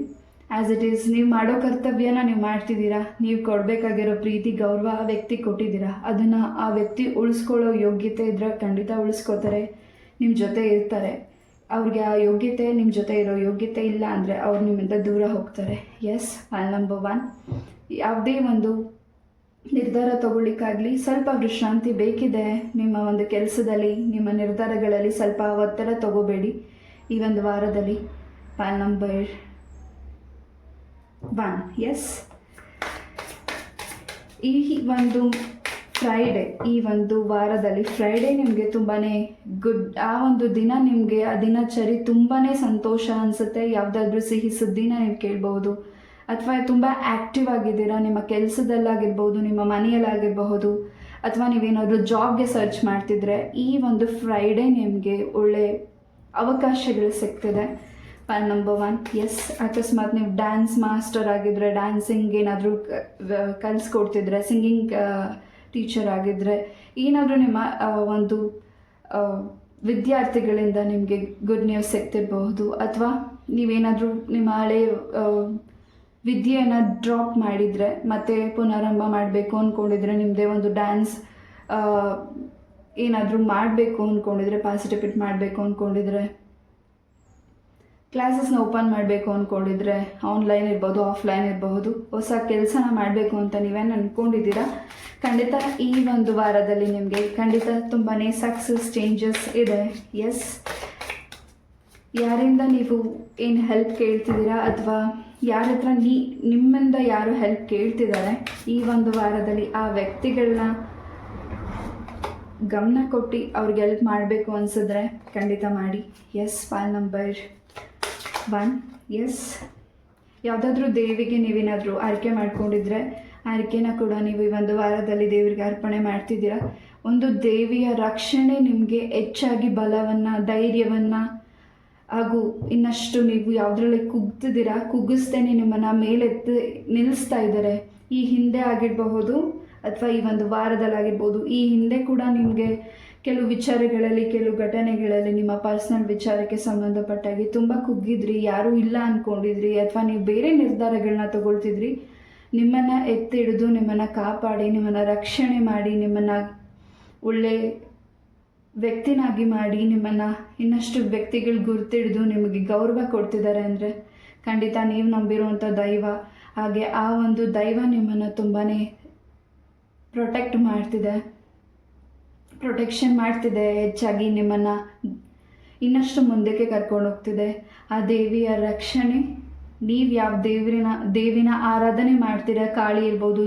ಆ್ಯಸ್ ಇಟ್ ಈಸ್ ನೀವು ಮಾಡೋ ಕರ್ತವ್ಯನ ನೀವು ಮಾಡ್ತಿದ್ದೀರಾ. ನೀವು ಕೊಡಬೇಕಾಗಿರೋ ಪ್ರೀತಿ ಗೌರವ ಆ ವ್ಯಕ್ತಿ ಕೊಟ್ಟಿದ್ದೀರಾ. ಅದನ್ನು ಆ ವ್ಯಕ್ತಿ ಉಳಿಸ್ಕೊಳ್ಳೋ ಯೋಗ್ಯತೆ ಇದ್ದರೆ ಖಂಡಿತ ಉಳಿಸ್ಕೋತಾರೆ, ನಿಮ್ಮ ಜೊತೆ ಇರ್ತಾರೆ. ಅವ್ರಿಗೆ ಆ ಯೋಗ್ಯತೆ, ನಿಮ್ಮ ಜೊತೆ ಇರೋ ಯೋಗ್ಯತೆ ಇಲ್ಲ ಅಂದರೆ ಅವ್ರು ನಿಮ್ಮಿಂದ ದೂರ ಹೋಗ್ತಾರೆ. Yes, pile number 1. ಯಾವುದೇ ಒಂದು ನಿರ್ಧಾರ ತಗೊಳ್ಳಿಕ್ಕಾಗಲಿ ಸ್ವಲ್ಪ ವಿಶ್ರಾಂತಿ ಬೇಕಿದೆ. ನಿಮ್ಮ ಒಂದು ಕೆಲಸದಲ್ಲಿ, ನಿಮ್ಮ ನಿರ್ಧಾರಗಳಲ್ಲಿ ಸ್ವಲ್ಪ ಒತ್ತಡ ತಗೋಬೇಡಿ ಈ ಒಂದು ವಾರದಲ್ಲಿ. ಪಾಲ್ ನಂಬರ್ 1. ಎಸ್, ಈ ಒಂದು ಫ್ರೈಡೇ, ಈ ಒಂದು ವಾರದಲ್ಲಿ ಫ್ರೈಡೇ ನಿಮಗೆ ತುಂಬಾ ಗುಡ್. ಆ ಒಂದು ದಿನ ನಿಮಗೆ ಆ ದಿನಚರಿ ತುಂಬಾ ಸಂತೋಷ ಅನಿಸುತ್ತೆ. ಯಾವುದಾದ್ರೂ ಸಿಹಿ ಸುದ್ದಿನ ನೀವು ಕೇಳ್ಬೋದು, ಅಥವಾ ತುಂಬ ಆ್ಯಕ್ಟಿವ್ ಆಗಿದ್ದೀರಾ ನಿಮ್ಮ ಕೆಲಸದಲ್ಲಾಗಿರ್ಬೋದು, ನಿಮ್ಮ ಮನೆಯಲ್ಲಾಗಿರಬಹುದು, ಅಥವಾ ನೀವೇನಾದರೂ ಜಾಬ್ಗೆ ಸರ್ಚ್ ಮಾಡ್ತಿದ್ರೆ ಈ ಒಂದು ಫ್ರೈಡೇ ನಿಮಗೆ ಒಳ್ಳೆ ಅವಕಾಶಗಳು ಸಿಗ್ತಿದೆ. ಪಾಲ್ ನಂಬರ್ 1. ಎಸ್, ಅಕಸ್ಮಾತ್ ನೀವು ಡ್ಯಾನ್ಸ್ ಮಾಸ್ಟರ್ ಆಗಿದ್ದರೆ, ಡ್ಯಾನ್ಸಿಂಗ್ ಏನಾದರೂ ಕಲಿಸ್ಕೊಡ್ತಿದ್ರೆ, ಸಿಂಗಿಂಗ್ ಟೀಚರ್ ಆಗಿದ್ದರೆ, ಏನಾದರೂ ನಿಮ್ಮ ಒಂದು ವಿದ್ಯಾರ್ಥಿಗಳಿಂದ ನಿಮಗೆ ಗುಡ್ ನ್ಯೂಸ್ ಸಿಗ್ತಿರಬಹುದು. ಅಥವಾ ನೀವೇನಾದರೂ ನಿಮ್ಮ ಹಳೆ ವಿದ್ಯೆಯನ್ನು ಡ್ರಾಪ್ ಮಾಡಿದರೆ ಮತ್ತೆ ಪುನರಾರಂಭ ಮಾಡಬೇಕು ಅಂದ್ಕೊಂಡಿದ್ರೆ, ನಿಮ್ಮದೇ ಒಂದು ಡ್ಯಾನ್ಸ್ ಏನಾದರೂ ಮಾಡಬೇಕು ಅಂದ್ಕೊಂಡಿದ್ರೆ, ಪಾರ್ಟಿಸಿಪೇಟ್ ಮಾಡಬೇಕು ಅಂದ್ಕೊಂಡಿದ್ರೆ, ಕ್ಲಾಸಸ್ನ ಓಪನ್ ಮಾಡಬೇಕು ಅಂದ್ಕೊಂಡಿದ್ರೆ, ಆನ್ಲೈನ್ ಇರ್ಬೋದು, ಆಫ್ಲೈನ್ ಇರಬಹುದು, ಹೊಸ ಕೆಲಸನ ಮಾಡಬೇಕು ಅಂತ ನೀವೇನು ಅಂದ್ಕೊಂಡಿದ್ದೀರಾ, ಖಂಡಿತ ಈ ಒಂದು ವಾರದಲ್ಲಿ ನಿಮಗೆ ಖಂಡಿತ ತುಂಬಾ ಸಕ್ಸಸ್ ಚೇಂಜಸ್ ಇದೆ. ಎಸ್, ಯಾರಿಂದ ನೀವು ಏನು ಹೆಲ್ಪ್ ಕೇಳ್ತಿದ್ದೀರಾ ಅಥವಾ ಯಾರ ಹತ್ರ ನಿಮ್ಮಿಂದ ಯಾರು ಹೆಲ್ಪ್ ಕೇಳ್ತಿದ್ದಾರೆ, ಈ ಒಂದು ವಾರದಲ್ಲಿ ಆ ವ್ಯಕ್ತಿಗಳನ್ನ ಗಮನ ಕೊಟ್ಟು ಅವ್ರಿಗೆ ಹೆಲ್ಪ್ ಮಾಡಬೇಕು ಅನಿಸಿದ್ರೆ ಖಂಡಿತ ಮಾಡಿ. S, pile number 1. ಎಸ್, ಯಾವುದಾದ್ರೂ ದೇವಿಗೆ ನೀವೇನಾದರೂ ಆಯ್ಕೆ ಮಾಡ್ಕೊಂಡಿದ್ರೆ ಆಯ್ಕೆನ ಕೂಡ ನೀವು ಈ ಒಂದು ವಾರದಲ್ಲಿ ದೇವರಿಗೆ ಅರ್ಪಣೆ ಮಾಡ್ತಿದ್ದೀರಾ. ಒಂದು ದೇವಿಯ ರಕ್ಷಣೆ ನಿಮಗೆ ಹೆಚ್ಚಾಗಿ ಬಲವನ್ನು, ಧೈರ್ಯವನ್ನು ಹಾಗೂ ಇನ್ನಷ್ಟು ನೀವು ಯಾವುದರಲ್ಲಿ ಕುಗ್ಗಿಸ್ತೇನೆ ನಿಮ್ಮನ್ನು ಮೇಲೆತ್ತಿ ನಿಲ್ಲಿಸ್ತಾ ಇದ್ದಾರೆ. ಈ ಹಿಂದೆ ಆಗಿರಬಹುದು ಅಥವಾ ಈ ಒಂದು ವಾರದಲ್ಲಾಗಿರ್ಬೋದು, ಈ ಹಿಂದೆ ಕೂಡ ನಿಮಗೆ ಕೆಲವು ವಿಚಾರಗಳಲ್ಲಿ, ಕೆಲವು ಘಟನೆಗಳಲ್ಲಿ ನಿಮ್ಮ ಪರ್ಸ್ನಲ್ ವಿಚಾರಕ್ಕೆ ಸಂಬಂಧಪಟ್ಟಾಗಿ ತುಂಬ ಕುಗ್ಗಿದ್ರಿ, ಯಾರೂ ಇಲ್ಲ ಅಂದ್ಕೊಂಡಿದ್ರಿ, ಅಥವಾ ನೀವು ಬೇರೆ ನಿರ್ಧಾರಗಳನ್ನ ತಗೊಳ್ತಿದ್ರಿ. ನಿಮ್ಮನ್ನು ಎತ್ತಿ ಹಿಡಿದು ನಿಮ್ಮನ್ನು ಕಾಪಾಡಿ, ನಿಮ್ಮನ್ನು ರಕ್ಷಣೆ ಮಾಡಿ, ನಿಮ್ಮನ್ನು ಒಳ್ಳೆ ವ್ಯಕ್ತಿನಾಗಿ ಮಾಡಿ, ನಿಮ್ಮನ್ನು ಇನ್ನಷ್ಟು ವ್ಯಕ್ತಿಗಳು ಗುರ್ತಿಡಿದು ನಿಮಗೆ ಗೌರವ ಕೊಡ್ತಿದ್ದಾರೆ ಅಂದರೆ ಖಂಡಿತ ನೀವು ನಂಬಿರುವಂಥ ದೈವ, ಹಾಗೆ ಆ ಒಂದು ದೈವ ನಿಮ್ಮನ್ನು ತುಂಬಾ ಪ್ರೊಟೆಕ್ಷನ್ ಮಾಡ್ತಿದೆ, ಹೆಚ್ಚಾಗಿ ನಿಮ್ಮನ್ನು ಇನ್ನಷ್ಟು ಮುಂದಕ್ಕೆ ಕರ್ಕೊಂಡು ಹೋಗ್ತಿದೆ. ಆ ದೇವಿಯ ರಕ್ಷಣೆ, ನೀವು ಯಾವ ದೇವಿನ ಆರಾಧನೆ ಮಾಡ್ತೀರಾ, ಕಾಳಿ ಇರ್ಬೋದು,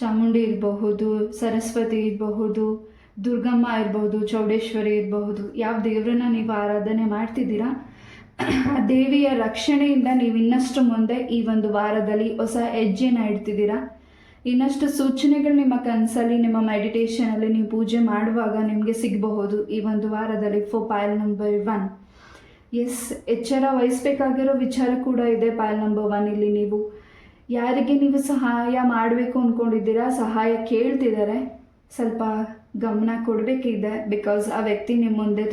ಚಾಮುಂಡಿ ಇರಬಹುದು, ಸರಸ್ವತಿ ಇರಬಹುದು, ದುರ್ಗಮ್ಮ ಇರಬಹುದು, ಚೌಡೇಶ್ವರಿ ಇರಬಹುದು, ಯಾವ ದೇವರನ್ನ ನೀವು ಆರಾಧನೆ ಮಾಡ್ತಿದ್ದೀರಾ, ಆ ದೇವಿಯ ರಕ್ಷಣೆಯಿಂದ ನೀವು ಇನ್ನಷ್ಟು ಮುಂದೆ ಈ ಒಂದು ವಾರದಲ್ಲಿ ಹೊಸ ಹೆಜ್ಜೆನ ಇಡ್ತಿದ್ದೀರಾ. ಇನ್ನಷ್ಟು ಸೂಚನೆಗಳು ನಿಮ್ಮ ಕನಸಲ್ಲಿ, ನಿಮ್ಮ ಮೆಡಿಟೇಷನಲ್ಲಿ ನೀವು ಪೂಜೆ ಮಾಡುವಾಗ ನಿಮಗೆ ಸಿಗಬಹುದು ಈ ಒಂದು ವಾರದಲ್ಲಿ. ಪಾಲ್ ನಂಬರ್ 1. ಎಸ್, ಎಚ್ಚರ ವಹಿಸ್ಬೇಕಾಗಿರೋ ವಿಚಾರ ಕೂಡ ಇದೆ ಪಾಲ್ ನಂಬರ್ 1. ಇಲ್ಲಿ ನೀವು ಯಾರಿಗೆ ನೀವು ಸಹಾಯ ಮಾಡಬೇಕು ಅಂದ್ಕೊಂಡಿದ್ದೀರಾ, ಸಹಾಯ ಕೇಳ್ತಿದ್ದಾರೆ, ಸ್ವಲ್ಪ ಗಮನ ಕೊಡಬೇಕಿದೆ. ಬಿಕಾಸ್ ಆ ವ್ಯಕ್ತಿ ನಿಮ್ಮ ಮುಂದೆ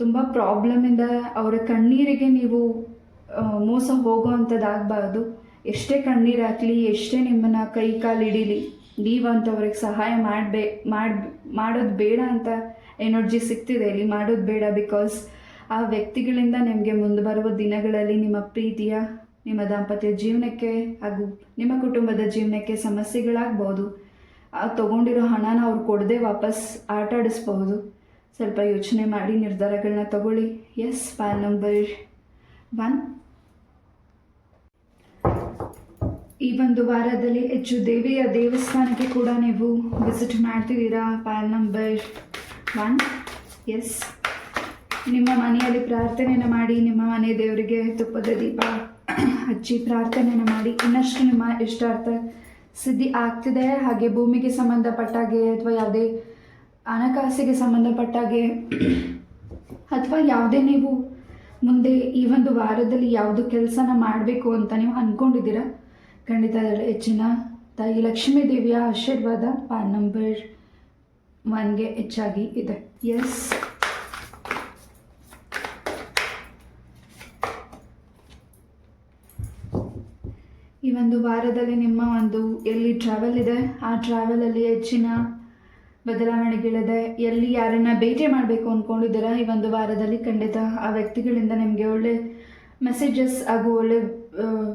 ತುಂಬ ಪ್ರಾಬ್ಲಮಿಂದ ಅವರ ಕಣ್ಣೀರಿಗೆ ನೀವು ಮೋಸ ಹೋಗೋವಂಥದ್ದಾಗಬಾರ್ದು. ಎಷ್ಟೇ ಕಣ್ಣೀರು ಹಾಕಲಿ, ಎಷ್ಟೇ ನಿಮ್ಮನ್ನು ಕೈ ಕಾಲು ಹಿಡೀಲಿ, ನೀವಂಥವ್ರಿಗೆ ಸಹಾಯ ಮಾಡೋದು ಬೇಡ ಅಂತ ಎನರ್ಜಿ ಸಿಗ್ತಿದೆ ಇಲ್ಲಿ. ಮಾಡೋದು ಬೇಡ, ಬಿಕಾಸ್ ಆ ವ್ಯಕ್ತಿಗಳಿಂದ ನಿಮಗೆ ಮುಂದೆ ಬರುವ ದಿನಗಳಲ್ಲಿ ನಿಮ್ಮ ಪ್ರೀತಿಯ, ನಿಮ್ಮ ದಾಂಪತ್ಯ ಜೀವನಕ್ಕೆ ಹಾಗೂ ನಿಮ್ಮ ಕುಟುಂಬದ ಜೀವನಕ್ಕೆ ಸಮಸ್ಯೆಗಳಾಗ್ಬೋದು. ತೊಗೊಂಡಿರೋ ಹಣನ ಅವ್ರು ಕೊಡದೆ ವಾಪಸ್ ಆಟಾಡಿಸ್ಬಹುದು. ಸ್ವಲ್ಪ ಯೋಚನೆ ಮಾಡಿ ನಿರ್ಧಾರಗಳನ್ನ ತಗೊಳ್ಳಿ. Yes, pile number 1. ಈ ಒಂದು ವಾರದಲ್ಲಿ ಹೆಚ್ಚು ದೇವಿಯ ದೇವಸ್ಥಾನಕ್ಕೆ ಕೂಡ ನೀವು ವಿಸಿಟ್ ಮಾಡ್ತಿದ್ದೀರಾ. ಪಾಲ್ ನಂಬರ್ 1. ಎಸ್, ನಿಮ್ಮ ಮನೆಯಲ್ಲಿ ಪ್ರಾರ್ಥನೆಯನ್ನು ಮಾಡಿ, ನಿಮ್ಮ ಮನೆ ದೇವರಿಗೆ ತುಪ್ಪದ ದೀಪ ಹಚ್ಚಿ ಪ್ರಾರ್ಥನೆಯನ್ನು ಮಾಡಿ, ಇನ್ನಷ್ಟು ನಿಮ್ಮ ಇಷ್ಟಾರ್ಥ ಸಿದ್ಧಿ ಆಗ್ತಿದೆ. ಹಾಗೆ ಭೂಮಿಗೆ ಸಂಬಂಧಪಟ್ಟಾಗೆ ಅಥವಾ ಯಾವುದೇ ಹಣಕಾಸಿಗೆ ಸಂಬಂಧಪಟ್ಟಾಗೆ ಅಥವಾ ಯಾವುದೇ ನೀವು ಮುಂದೆ ಈ ಒಂದು ವಾರದಲ್ಲಿ ಯಾವುದು ಕೆಲಸನ ಮಾಡಬೇಕು ಅಂತ ನೀವು ಅಂದ್ಕೊಂಡಿದ್ದೀರಾ, ಖಂಡಿತ ಅದರಲ್ಲಿ ಹೆಚ್ಚಿನ ತಾಯಿ ಲಕ್ಷ್ಮೀ ದೇವಿಯ ಆಶೀರ್ವಾದ ಪಾಲ್ ನಂಬರ್ 1ಗೆ ಹೆಚ್ಚಾಗಿ ಇದೆ. ಎಸ್, ಈ ಒಂದು ವಾರದಲ್ಲಿ ನಿಮ್ಮ ಒಂದು ಎಲ್ಲಿ ಟ್ರಾವೆಲ್ ಇದೆ, ಆ ಟ್ರಾವೆಲಲ್ಲಿ ಹೆಚ್ಚಿನ ಬದಲಾವಣೆಗಳಿದೆ. ಎಲ್ಲಿ ಯಾರನ್ನ ಭೇಟಿ ಮಾಡಬೇಕು ಅಂದ್ಕೊಂಡಿದ್ದೀರಾ, ಈ ಒಂದು ವಾರದಲ್ಲಿ ಖಂಡಿತ ಆ ವ್ಯಕ್ತಿಗಳಿಂದ ನಿಮಗೆ ಒಳ್ಳೆ ಮೆಸೇಜಸ್ ಹಾಗೂ ಒಳ್ಳೆ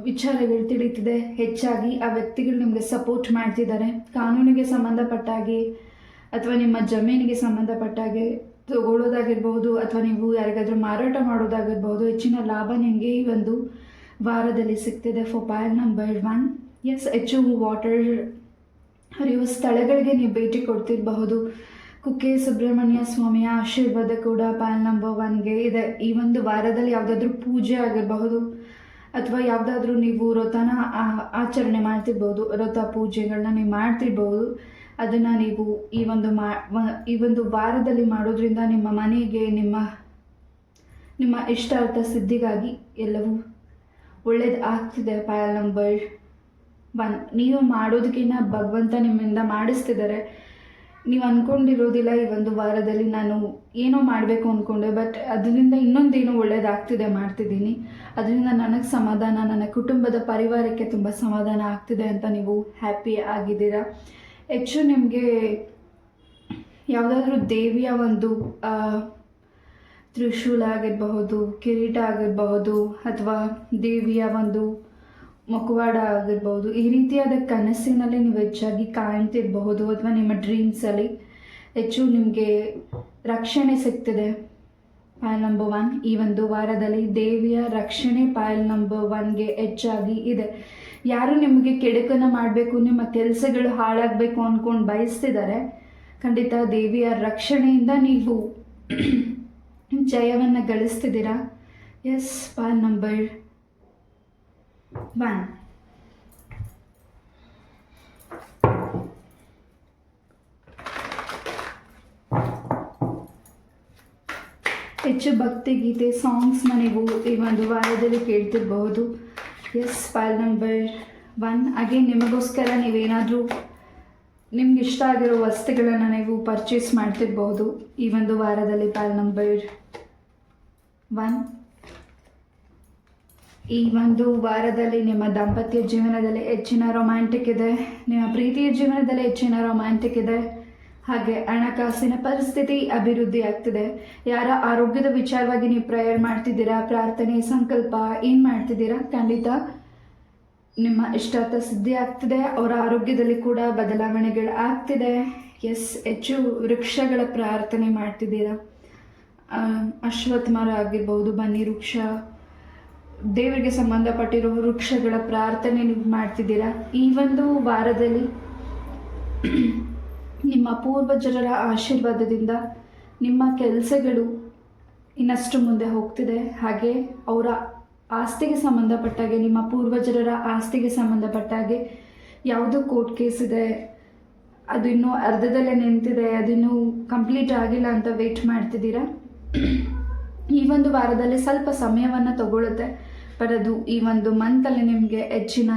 ವಿಚಾರಗಳು ತಿಳಿತಿದೆ. ಹೆಚ್ಚಾಗಿ ಆ ವ್ಯಕ್ತಿಗಳು ನಿಮಗೆ ಸಪೋರ್ಟ್ ಮಾಡ್ತಿದ್ದಾರೆ. ಕಾನೂನಿಗೆ ಸಂಬಂಧಪಟ್ಟಾಗೆ ಅಥವಾ ನಿಮ್ಮ ಜಮೀನಿಗೆ ಸಂಬಂಧಪಟ್ಟಾಗೆ ತಗೊಳ್ಳೋದಾಗಿರ್ಬೋದು ಅಥವಾ ನೀವು ಯಾರಿಗಾದರೂ ಮಾರಾಟ ಮಾಡೋದಾಗಿರ್ಬೋದು, ಹೆಚ್ಚಿನ ಲಾಭ ನಿಮಗೆ ಈ ಒಂದು ವಾರದಲ್ಲಿ ಸಿಗ್ತಿದೆ. ಪಾಲ್ ನಂಬರ್ 1. ಎಸ್, ಹೆಚ್ಚು ವಾಟರ್ ಹರಿಯುವ ಸ್ಥಳಗಳಿಗೆ ನೀವು ಭೇಟಿ ಕೊಡ್ತಿರಬಹುದು. ಕುಕ್ಕೆ ಸುಬ್ರಹ್ಮಣ್ಯ ಸ್ವಾಮಿಯ ಆಶೀರ್ವಾದ ಕೂಡ ಪಾಲ್ ನಂಬರ್ 1ಗೆ ಇದೆ. ಈ ಒಂದು ವಾರದಲ್ಲಿ ಯಾವುದಾದ್ರೂ ಪೂಜೆ ಆಗಿರಬಹುದು ಅಥವಾ ಯಾವುದಾದ್ರೂ ನೀವು ವ್ರತನ ಆಚರಣೆ ಮಾಡ್ತಿರ್ಬೋದು, ವ್ರತ ಪೂಜೆಗಳನ್ನ ನೀವು ಮಾಡ್ತಿರ್ಬೋದು. ಅದನ್ನು ನೀವು ಈ ಒಂದು ವಾರದಲ್ಲಿ ಮಾಡೋದ್ರಿಂದ ನಿಮ್ಮ ಮನೆಗೆ, ನಿಮ್ಮ ಇಷ್ಟಾರ್ಥ ಸಿದ್ಧಿಗಾಗಿ ಎಲ್ಲವೂ ಒಳ್ಳೇದು ಆಗ್ತಿದೆ. ಪೈಲ್ ನಂಬರ್ 1, ನೀವು ಮಾಡೋದಕ್ಕಿಂತ ಭಗವಂತ ನಿಮ್ಮಿಂದ ಮಾಡಿಸ್ತಿದ್ದಾರೆ. ನೀವು ಅಂದ್ಕೊಂಡಿರೋದಿಲ್ಲ ಈ ಒಂದು ವಾರದಲ್ಲಿ ನಾನು ಏನೋ ಮಾಡಬೇಕು ಅಂದ್ಕೊಂಡೆ, ಬಟ್ ಅದರಿಂದ ಇನ್ನೊಂದೇನೋ ಒಳ್ಳೇದಾಗ್ತಿದೆ, ಮಾಡ್ತಿದ್ದೀನಿ, ಅದರಿಂದ ನನಗೆ ಸಮಾಧಾನ, ನನ್ನ ಕುಟುಂಬದ ಪರಿವಾರಕ್ಕೆ ತುಂಬ ಸಮಾಧಾನ ಆಗ್ತಿದೆ ಅಂತ ನೀವು ಹ್ಯಾಪಿ ಆಗಿದ್ದೀರಾ. ಹೆಚ್ಚು ನಿಮಗೆ ಯಾವುದಾದ್ರೂ ದೇವಿಯ ಒಂದು ತ್ರಿಶೂಲ ಆಗಿರಬಹುದು, ಕಿರೀಟ ಆಗಿರಬಹುದು, ಅಥವಾ ದೇವಿಯ ಒಂದು ಮುಖವಾಡ ಆಗಿರ್ಬೋದು, ಈ ರೀತಿಯಾದ ಕನಸಿನಲ್ಲಿ ನೀವು ಹೆಚ್ಚಾಗಿ ಕಾಣ್ತಿರಬಹುದು, ಅಥವಾ ನಿಮ್ಮ ಡ್ರೀಮ್ಸಲ್ಲಿ ಹೆಚ್ಚು ನಿಮಗೆ ರಕ್ಷಣೆ ಸಿಗ್ತಿದೆ. ಪೈಲ್ ನಂಬರ್ 1, ಈ ಒಂದು ವಾರದಲ್ಲಿ ದೇವಿಯ ರಕ್ಷಣೆ ಪೈಲ್ ನಂಬರ್ 1ಗೆ ಹೆಚ್ಚಾಗಿ ಇದೆ. ಯಾರು ನಿಮಗೆ ಕೆಡುಕನ್ನು ಮಾಡಬೇಕು, ನಿಮ್ಮ ಕೆಲಸಗಳು ಹಾಳಾಗಬೇಕು ಅಂದ್ಕೊಂಡು ಬಯಸ್ತಿದ್ದಾರೆ, ಖಂಡಿತ ದೇವಿಯ ರಕ್ಷಣೆಯಿಂದ ನೀವು ಜಯವನ್ನು ಗಳಿಸ್ತಿದ್ದೀರಾ. S, pile number 1. ಹೆಚ್ಚು ಭಕ್ತಿಗೀತೆ ಸಾಂಗ್ಸ್ನ ನೀವು ಈ ಒಂದು ವಾರದಲ್ಲಿ ಕೇಳ್ತಿರಬಹುದು. Yes, pile number 1. ಅಗೇನ್ ನಿಮಗೋಸ್ಕರ ನೀವೇನಾದರೂ ನಿಮ್ಗೆ ಇಷ್ಟ ಆಗಿರೋ ವಸ್ತುಗಳನ್ನು ನೀವು ಪರ್ಚೇಸ್ ಮಾಡ್ತಿರ್ಬಹುದು ಈ ಒಂದು ವಾರದಲ್ಲಿ. ಪೈಲ್ ನಂಬರ್ 1. ಈ ಒಂದು ವಾರದಲ್ಲಿ ನಿಮ್ಮ ದಾಂಪತ್ಯ ಜೀವನದಲ್ಲಿ ಹೆಚ್ಚಿನ ರೊಮ್ಯಾಂಟಿಕ್ ಇದೆ, ನಿಮ್ಮ ಪ್ರೀತಿಯ ಜೀವನದಲ್ಲಿ ಹೆಚ್ಚಿನ ರೊಮ್ಯಾಂಟಿಕ್ ಇದೆ, ಹಾಗೆ ಹಣಕಾಸಿನ ಪರಿಸ್ಥಿತಿ ಅಭಿವೃದ್ಧಿ ಆಗ್ತಿದೆ. ಯಾರ ಆರೋಗ್ಯದ ವಿಚಾರವಾಗಿ ನೀವು ಪ್ರೇಯರ್ ಮಾಡ್ತಿದ್ದೀರಾ, ಪ್ರಾರ್ಥನೆ, ಸಂಕಲ್ಪ ಏನು ಮಾಡ್ತಿದ್ದೀರಾ, ಖಂಡಿತ ನಿಮ್ಮ ಇಷ್ಟಾರ್ಥ ಸಿದ್ಧಿ ಆಗ್ತಿದೆ. ಅವರ ಆರೋಗ್ಯದಲ್ಲಿ ಕೂಡ ಬದಲಾವಣೆಗಳು ಆಗ್ತಿದೆ. ಎಸ್, ಹೆಚ್ಚು ವೃಕ್ಷಗಳ ಪ್ರಾರ್ಥನೆ ಮಾಡ್ತಿದ್ದೀರಾ, ಅಶ್ವತ್ಥ ಮರ ಆಗಿರ್ಬೋದು, ಬನ್ನಿ ವೃಕ್ಷ, ದೇವರಿಗೆ ಸಂಬಂಧಪಟ್ಟಿರೋ ವೃಕ್ಷಗಳ ಪ್ರಾರ್ಥನೆ ನೀವು ಮಾಡ್ತಿದ್ದೀರಾ. ಈ ಒಂದು ವಾರದಲ್ಲಿ ನಿಮ್ಮ ಪೂರ್ವಜರ ಆಶೀರ್ವಾದದಿಂದ ನಿಮ್ಮ ಕೆಲಸಗಳು ಇನ್ನಷ್ಟು ಮುಂದೆ ಹೋಗ್ತಿದೆ. ಹಾಗೆ ಅವರ ಆಸ್ತಿಗೆ ಸಂಬಂಧಪಟ್ಟಾಗೆ, ನಿಮ್ಮ ಪೂರ್ವಜರ ಆಸ್ತಿಗೆ ಸಂಬಂಧಪಟ್ಟಾಗೆ ಯಾವುದು ಕೋರ್ಟ್ ಕೇಸ್ ಇದೆ, ಅದು ಇನ್ನೂ ಅರ್ಧದಲ್ಲೇ ನಿಂತಿದೆ, ಅದಿನ್ನೂ ಕಂಪ್ಲೀಟ್ ಆಗಿಲ್ಲ ಅಂತ ವೆಯ್ಟ್ ಮಾಡ್ತಿದ್ದೀರಾ. ಈ ಒಂದು ವಾರದಲ್ಲಿ ಸ್ವಲ್ಪ ಸಮಯವನ್ನು ತಗೊಳ್ಳುತ್ತೆ, ಬಟ್ ಅದು ಈ ಒಂದು ಮಂತಲ್ಲಿ ನಿಮಗೆ ಹೆಚ್ಚಿನ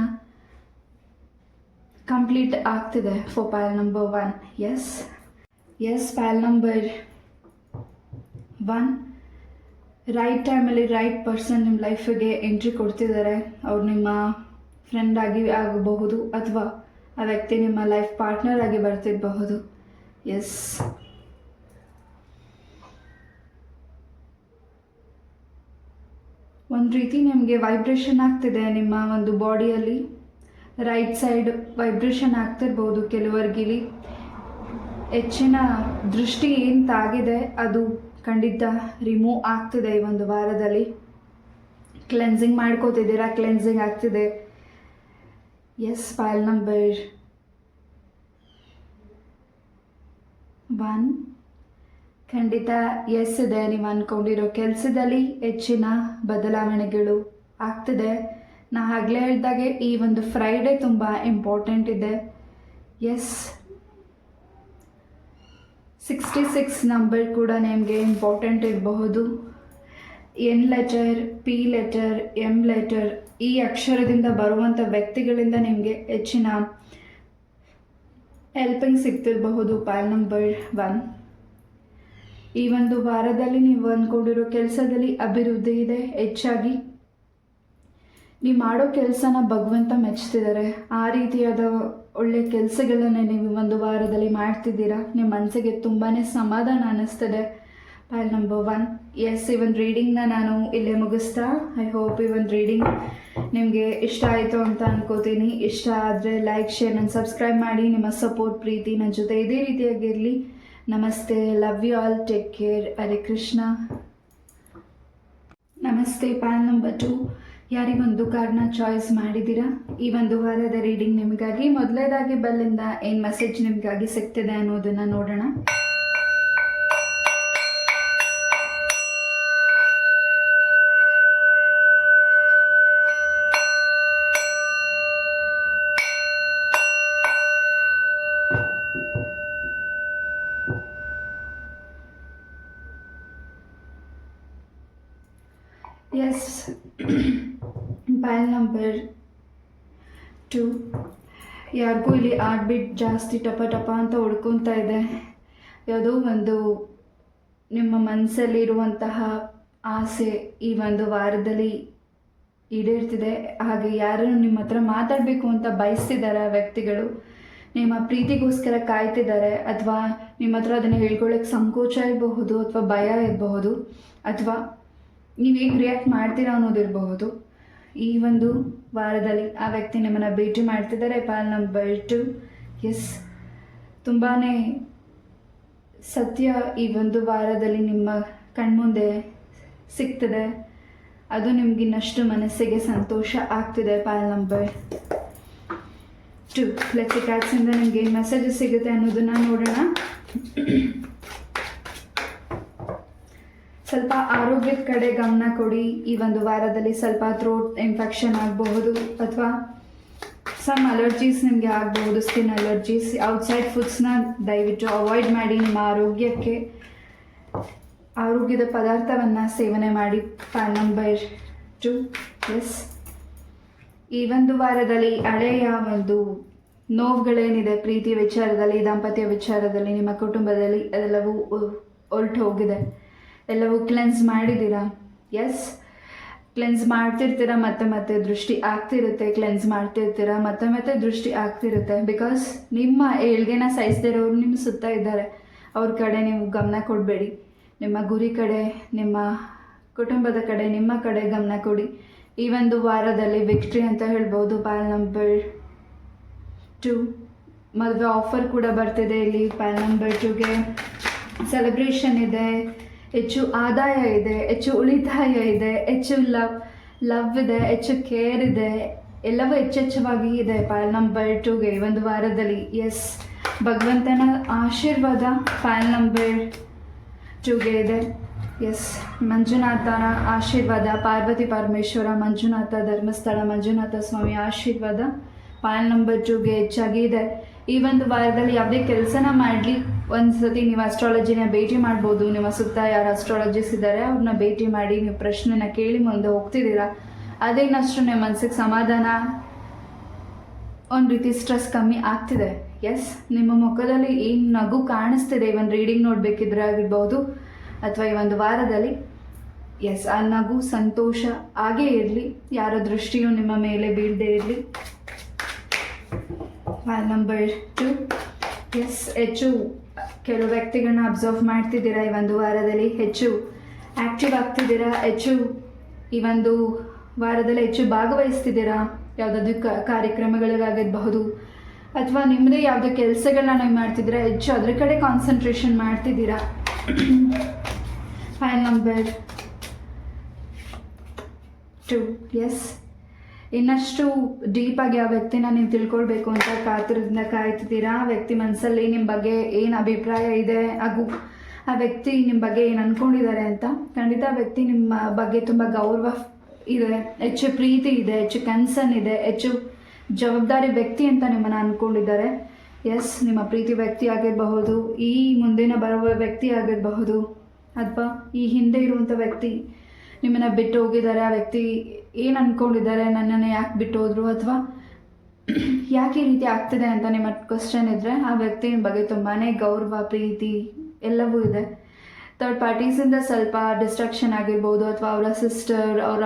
ಕಂಪ್ಲೀಟ್ ಆಗ್ತಿದೆ. For pile number 1. Yes, pile number 1. Right ಟೈಮಲ್ಲಿ ರೈಟ್ ಪರ್ಸನ್ ನಿಮ್ಮ ಲೈಫಿಗೆ ಎಂಟ್ರಿ ಕೊಡ್ತಿದ್ದಾರೆ. ಅವ್ರು ನಿಮ್ಮ ಫ್ರೆಂಡ್ ಆಗಿ ಆಗಬಹುದು, ಅಥವಾ ಆ ವ್ಯಕ್ತಿ ನಿಮ್ಮ ಲೈಫ್ ಪಾರ್ಟ್ನರ್ ಆಗಿ ಬರ್ತಿರಬಹುದು. ಎಸ್, ಒಂದು ರೀತಿ ನಿಮಗೆ ವೈಬ್ರೇಷನ್ ಆಗ್ತಿದೆ ನಿಮ್ಮ ಒಂದು ಬಾಡಿಯಲ್ಲಿ. ರೈಟ್ ಸೈಡ್ ವೈಬ್ರೇಷನ್ ಆಗ್ತಿರ್ಬೋದು ಕೆಲವರಿಗಿಲಿ. ಹೆಚ್ಚಿನ ದೃಷ್ಟಿ ಏನು ತಾಗಿದೆ ಅದು ಖಂಡಿತ ರಿಮೂವ್ ಆಗ್ತಿದೆ ಈ ಒಂದು ವಾರದಲ್ಲಿ. ಕ್ಲೆನ್ಸಿಂಗ್ ಮಾಡ್ಕೋತಿದ್ದೀರಾ, ಕ್ಲೆನ್ಸಿಂಗ್ ಆಗ್ತಿದೆ. Yes, pile number 1. ಖಂಡಿತ ಎಸ್ ಇದೆ. ನೀವು ಅಂದ್ಕೊಂಡಿರೋ ಕೆಲಸದಲ್ಲಿ ಹೆಚ್ಚಿನ ಬದಲಾವಣೆಗಳು ಆಗ್ತಿದೆ. ನಾ ಆಗಲೇ ಹೇಳಿದಾಗೆ ಈ ಒಂದು ಫ್ರೈಡೇ ತುಂಬ ಇಂಪಾರ್ಟೆಂಟ್ ಇದೆ. ಎಸ್, 66 ನಂಬರ್ ಕೂಡ ನಿಮಗೆ ಇಂಪಾರ್ಟೆಂಟ್ ಇರಬಹುದು. N letter, P letter, M letter, ಈ ಅಕ್ಷರದಿಂದ ಬರುವಂಥ ವ್ಯಕ್ತಿಗಳಿಂದ ನಿಮಗೆ ಹೆಚ್ಚಿನ ಹೆಲ್ಪಿಂಗ್ ಸಿಗ್ತಿರಬಹುದು. ಪೈಲ್ ನಂಬರ್ 1. ಈ ಒಂದು ವಾರದಲ್ಲಿ ನೀವು ಅಂದ್ಕೊಂಡಿರೋ ಕೆಲಸದಲ್ಲಿ ಅಭಿವೃದ್ಧಿ ಇದೆ. ಹೆಚ್ಚಾಗಿ ನೀವು ಮಾಡೋ ಕೆಲಸನ ಭಗವಂತ ಮೆಚ್ತಿದ್ದಾರೆ. ಆ ರೀತಿಯಾದ ಒಳ್ಳೆ ಕೆಲಸಗಳನ್ನೇ ನೀವು ಒಂದು ವಾರದಲ್ಲಿ ಮಾಡ್ತಿದ್ದೀರಾ. ನಿಮ್ಮ ಮನಸ್ಸಿಗೆ ತುಂಬಾ ಸಮಾಧಾನ ಅನ್ನಿಸ್ತದೆ. ಪೈಲ್ ನಂಬರ್ 1. ಎಸ್, ಈ ಒಂದು ರೀಡಿಂಗ್ನ ನಾನು ಇಲ್ಲೇ ಮುಗಿಸ್ತಾ. ಐ ಹೋಪ್ ಈ ಒಂದು ರೀಡಿಂಗ್ ನಿಮಗೆ ಇಷ್ಟ ಆಯಿತು ಅಂತ ಅನ್ಕೋತೀನಿ. ಇಷ್ಟ ಆದರೆ ಲೈಕ್, ಶೇರ್, ನನ್ನ ಸಬ್ಸ್ಕ್ರೈಬ್ ಮಾಡಿ. ನಿಮ್ಮ ಸಪೋರ್ಟ್, ಪ್ರೀತಿ ನನ್ನ ಜೊತೆ ಇದೇ ರೀತಿಯಾಗಿರಲಿ. ನಮಸ್ತೆ, love you all, take care, Hare Krishna. ನಮಸ್ತೆ. Pile number 2. ಯಾರಿಗೊಂದು ಕಾರ್ಡ್ನ ಚಾಯ್ಸ್ ಮಾಡಿದ್ದೀರಾ? ಈ ಒಂದು ವಾರದ ರೀಡಿಂಗ್ ನಿಮಗಾಗಿ. ಮೊದಲನೇದಾಗಿ ಬೆಲ್ಲಿಂದ ಏನು ಮೆಸೇಜ್ ನಿಮಗಾಗಿ ಸಿಗ್ತಿದೆ ಅನ್ನೋದನ್ನು ನೋಡೋಣ. ಎಸ್ ಪೈಲ್ ನಂಬರ್ 2, ಯಾರಿಗೂ ಇಲ್ಲಿ ಆರ್ಟ್ಬಿಟ್ ಜಾಸ್ತಿ ಟಪ ಟಪ ಅಂತ ಹೊಡ್ಕೊತಾ ಇದೆ. ಯಾವುದೋ ಒಂದು ನಿಮ್ಮ ಮನಸ್ಸಲ್ಲಿ ಇರುವಂತಹ ಆಸೆ ಈ ಒಂದು ವಾರದಲ್ಲಿ ಈಡೇರ್ತಿದೆ. ಹಾಗೆ ಯಾರು ನಿಮ್ಮ ಹತ್ರ ಮಾತಾಡಬೇಕು ಅಂತ ಬಯಸ್ತಿದ್ದಾರೆ ಆ ವ್ಯಕ್ತಿಗಳು, ನಿಮ್ಮ ಪ್ರೀತಿಗೋಸ್ಕರ ಕಾಯ್ತಿದ್ದಾರೆ, ಅಥವಾ ನಿಮ್ಮ ಹತ್ರ ಅದನ್ನು ಹೇಳ್ಕೊಳ್ಳೋಕ್ಕೆ ಸಂಕೋಚ ಇರಬಹುದು, ಅಥವಾ ಭಯ ಇರಬಹುದು, ಅಥವಾ ನೀವು ಹೇಗೆ ರಿಯಾಕ್ಟ್ ಮಾಡ್ತೀರಾ ಅನ್ನೋದಿರಬಹುದು. ಈ ಒಂದು ವಾರದಲ್ಲಿ ಆ ವ್ಯಕ್ತಿ ನಿಮ್ಮನ್ನು ಭೇಟಿ ಮಾಡ್ತಿದ್ದಾರೆ. ಪೈಲ್ ನಂಬರ್ 2, ಎಸ್, ತುಂಬಾ ಸತ್ಯ ಈ ಒಂದು ವಾರದಲ್ಲಿ ನಿಮ್ಮ ಕಣ್ಮುಂದೆ ಸಿಗ್ತದೆ. ಅದು ನಿಮ್ಗೆ ಇನ್ನಷ್ಟು ಮನಸ್ಸಿಗೆ ಸಂತೋಷ ಆಗ್ತಿದೆ. ಪೈಲ್ ನಂಬರ್ 2, ಲಕ್ಕಿ ಕಾರ್ಡ್ಸಿಂದ ನಿಮ್ಗೆ ಏನು ಮೆಸೇಜಸ್ ಸಿಗುತ್ತೆ ಅನ್ನೋದನ್ನು ನೋಡೋಣ. ಸ್ವಲ್ಪ ಆರೋಗ್ಯದ ಕಡೆ ಗಮನ ಕೊಡಿ. ಈ ಒಂದು ವಾರದಲ್ಲಿ ಸ್ವಲ್ಪ ಥ್ರೋಟ್ ಇನ್ಫೆಕ್ಷನ್ ಆಗಬಹುದು, ಅಥವಾ ಸಮ್ ಅಲರ್ಜೀಸ್ ನಿಮಗೆ ಆಗಬಹುದು, ಸ್ಕಿನ್ ಅಲರ್ಜೀಸ್. ಔಟ್ಸೈಡ್ ಫುಡ್ಸ್ನ ದಯವಿಟ್ಟು ಅವಾಯ್ಡ್ ಮಾಡಿ. ನಿಮ್ಮ ಆರೋಗ್ಯದ ಪದಾರ್ಥವನ್ನು ಸೇವನೆ ಮಾಡಿ. ಪೈಲ್ ನಂಬರ್ 2, ಎಸ್, ಈ ಒಂದು ವಾರದಲ್ಲಿ ಹಳೆಯ ಒಂದು ನೋವುಗಳೇನಿದೆ ಪ್ರೀತಿ ವಿಚಾರದಲ್ಲಿ, ದಾಂಪತ್ಯ ವಿಚಾರದಲ್ಲಿ, ನಿಮ್ಮ ಕುಟುಂಬದಲ್ಲಿ, ಅದೆಲ್ಲವೂ ಹೊರಟು ಹೋಗಿದೆ. ಎಲ್ಲವೂ ಕ್ಲೆನ್ಸ್ ಮಾಡಿದ್ದೀರಾ. ಎಸ್, ಕ್ಲೆನ್ಸ್ ಮಾಡ್ತಿರ್ತೀರ, ಮತ್ತೆ ದೃಷ್ಟಿ ಆಗ್ತಿರುತ್ತೆ. ಕ್ಲೆನ್ಸ್ ಮಾಡ್ತಿರ್ತೀರ, ಮತ್ತೆ ದೃಷ್ಟಿ ಆಗ್ತಿರುತ್ತೆ. ಬಿಕಾಸ್ ನಿಮ್ಮ ಏಳ್ಗೆನ ಸಹಿಸ್ದಿರೋರು ನಿಮ್ಮ ಸುತ್ತ ಇದ್ದಾರೆ. ಅವ್ರ ಕಡೆ ನೀವು ಗಮನ ಕೊಡಬೇಡಿ. ನಿಮ್ಮ ಗುರಿ ಕಡೆ, ನಿಮ್ಮ ಕುಟುಂಬದ ಕಡೆ, ನಿಮ್ಮ ಕಡೆ ಗಮನ ಕೊಡಿ. ಈ ಒಂದು ವಾರದಲ್ಲಿ ವಿಕ್ಟ್ರಿ ಅಂತ ಹೇಳ್ಬೋದು. ಪೈಲ್ ನಂಬರ್ 2, ಮದುವೆ ಆಫರ್ ಕೂಡ ಬರ್ತಿದೆ ಇಲ್ಲಿ. ಪೈಲ್ ನಂಬರ್ 2ಗೆ ಸೆಲೆಬ್ರೇಷನ್ ಇದೆ, ಹೆಚ್ಚು ಆದಾಯ ಇದೆ, ಹೆಚ್ಚು ಉಳಿತಾಯ ಇದೆ, ಹೆಚ್ಚು ಲವ್ ಇದೆ, ಹೆಚ್ಚು ಕೇರ್ ಇದೆ, ಎಲ್ಲವೂ ಹೆಚ್ಚೆಚ್ಚವಾಗಿ ಇದೆ ಪೈಲ್ ನಂಬರ್ 2ಗೆ ಈ ಒಂದು ವಾರದಲ್ಲಿ. ಎಸ್, ಭಗವಂತನ ಆಶೀರ್ವಾದ ಪೈಲ್ ನಂಬರ್ 2ಗೆ ಇದೆ. ಎಸ್, ಮಂಜುನಾಥನ ಆಶೀರ್ವಾದ, ಪಾರ್ವತಿ ಪರಮೇಶ್ವರ, ಮಂಜುನಾಥ ಧರ್ಮಸ್ಥಳ ಮಂಜುನಾಥ ಸ್ವಾಮಿ ಆಶೀರ್ವಾದ ಪೈಲ್ ನಂಬರ್ 2ಗೆ ಹೆಚ್ಚಾಗಿ ಇದೆ. ಈ ಒಂದು ವಾರದಲ್ಲಿ ಯಾವುದೇ ಕೆಲಸನ ಮಾಡಲಿ, ಒಂದು ಸತಿ ನೀವು ಅಸ್ಟ್ರಾಲಜಿನ ಭೇಟಿ ಮಾಡ್ಬೋದು. ನಿಮ್ಮ ಸುತ್ತ ಯಾರು ಅಸ್ಟ್ರಾಲಜಿಸ್ಟ್ ಇದ್ದಾರೆ ಅವ್ರನ್ನ ಭೇಟಿ ಮಾಡಿ ನೀವು ಪ್ರಶ್ನೆನ ಕೇಳಿ ಮುಂದೆ ಹೋಗ್ತಿದ್ದೀರಾ. ಅದೇನಷ್ಟು ನಿಮ್ಮ ಮನಸ್ಸಿಗೆ ಸಮಾಧಾನ, ಒಂದು ರೀತಿ ಸ್ಟ್ರೆಸ್ ಕಮ್ಮಿ ಆಗ್ತಿದೆ. ಎಸ್, ನಿಮ್ಮ ಮುಖದಲ್ಲಿ ಏನು ನಗು ಕಾಣಿಸ್ತಿದೆ. ಒಂದು ರೀಡಿಂಗ್ ನೋಡಬೇಕಿದ್ರೆ ಆಗಿರ್ಬೋದು, ಅಥವಾ ಈ ಒಂದು ವಾರದಲ್ಲಿ ಎಸ್, ಆ ನಗು ಸಂತೋಷ ಹಾಗೇ ಇರಲಿ. ಯಾರ ದೃಷ್ಟಿಯೂ ನಿಮ್ಮ ಮೇಲೆ ಬೀಳದೇ ಇರಲಿ. ಪೈಲ್ ನಂಬರ್ 2, ಎಸ್, ಹೆಚ್ಚು ಕೆಲವು ವ್ಯಕ್ತಿಗಳನ್ನ ಅಬ್ಸರ್ವ್ ಮಾಡ್ತಿದ್ದೀರಾ. ಈ ಒಂದು ವಾರದಲ್ಲಿ ಹೆಚ್ಚು ಆ್ಯಕ್ಟಿವ್ ಆಗ್ತಿದ್ದೀರಾ. ಹೆಚ್ಚು ಈ ಒಂದು ವಾರದಲ್ಲಿ ಹೆಚ್ಚು ಭಾಗವಹಿಸ್ತಿದ್ದೀರಾ. ಯಾವುದಾದ್ರೂ ಕಾರ್ಯಕ್ರಮಗಳಿಗಾಗಿರಬಹುದು, ಅಥವಾ ನಿಮ್ಮದೇ ಯಾವುದೇ ಕೆಲಸಗಳನ್ನ ನೀವು ಮಾಡ್ತಿದ್ದೀರಾ, ಹೆಚ್ಚು ಅದ್ರ ಕಡೆ ಕಾನ್ಸಂಟ್ರೇಷನ್ ಮಾಡ್ತಿದ್ದೀರಾ. ಪೈಲ್ ನಂಬರ್ 2, ಎಸ್, ಇನ್ನಷ್ಟು ಡೀಪಾಗಿ ಆ ವ್ಯಕ್ತಿನ ನೀವು ತಿಳ್ಕೊಳ್ಬೇಕು ಅಂತ ಕಾತುರದಿಂದ ಕಾಯ್ತಿದ್ದೀರಾ. ಆ ವ್ಯಕ್ತಿ ಮನಸ್ಸಲ್ಲಿ ನಿಮ್ಮ ಬಗ್ಗೆ ಏನು ಅಭಿಪ್ರಾಯ ಇದೆ, ಹಾಗೂ ಆ ವ್ಯಕ್ತಿ ನಿಮ್ಮ ಬಗ್ಗೆ ಏನು ಅಂದ್ಕೊಂಡಿದ್ದಾರೆ ಅಂತ. ಖಂಡಿತ ಆ ವ್ಯಕ್ತಿ ನಿಮ್ಮ ಬಗ್ಗೆ ತುಂಬ ಗೌರವ ಇದೆ, ಹೆಚ್ಚು ಪ್ರೀತಿ ಇದೆ, ಹೆಚ್ಚು ಕನ್ಸರ್ನ್ ಇದೆ, ಹೆಚ್ಚು ಜವಾಬ್ದಾರಿ ವ್ಯಕ್ತಿ ಅಂತ ನಿಮ್ಮನ್ನು ಅಂದ್ಕೊಂಡಿದ್ದಾರೆ. ಎಸ್, ನಿಮ್ಮ ಪ್ರೀತಿ ವ್ಯಕ್ತಿ ಆಗಿರಬಹುದು, ಈ ಮುಂದಿನ ಬರುವ ವ್ಯಕ್ತಿ ಆಗಿರಬಹುದು, ಅಥವಾ ಈ ಹಿಂದೆ ಇರುವಂಥ ವ್ಯಕ್ತಿ ನಿಮ್ಮನ್ನು ಬಿಟ್ಟು ಹೋಗಿದ್ದಾರೆ. ಆ ವ್ಯಕ್ತಿ ಏನು ಅಂದ್ಕೊಂಡಿದ್ದಾರೆ, ನನ್ನನ್ನು ಯಾಕೆ ಬಿಟ್ಟು ಹೋದರು, ಅಥವಾ ಯಾಕೆ ಈ ರೀತಿ ಆಗ್ತಿದೆ ಅಂತ ನಿಮ್ಮ ಕ್ವಶನ್ ಇದ್ದರೆ, ಆ ವ್ಯಕ್ತಿ ನಿಮ್ಮ ಬಗ್ಗೆ ತುಂಬಾ ಗೌರವ, ಪ್ರೀತಿ ಎಲ್ಲವೂ ಇದೆ. ಥರ್ಡ್ ಪಾರ್ಟೀಸಿಂದ ಸ್ವಲ್ಪ ಡಿಸ್ಟ್ರಾಕ್ಷನ್ ಆಗಿರ್ಬೋದು, ಅಥವಾ ಅವರ ಸಿಸ್ಟರ್, ಅವರ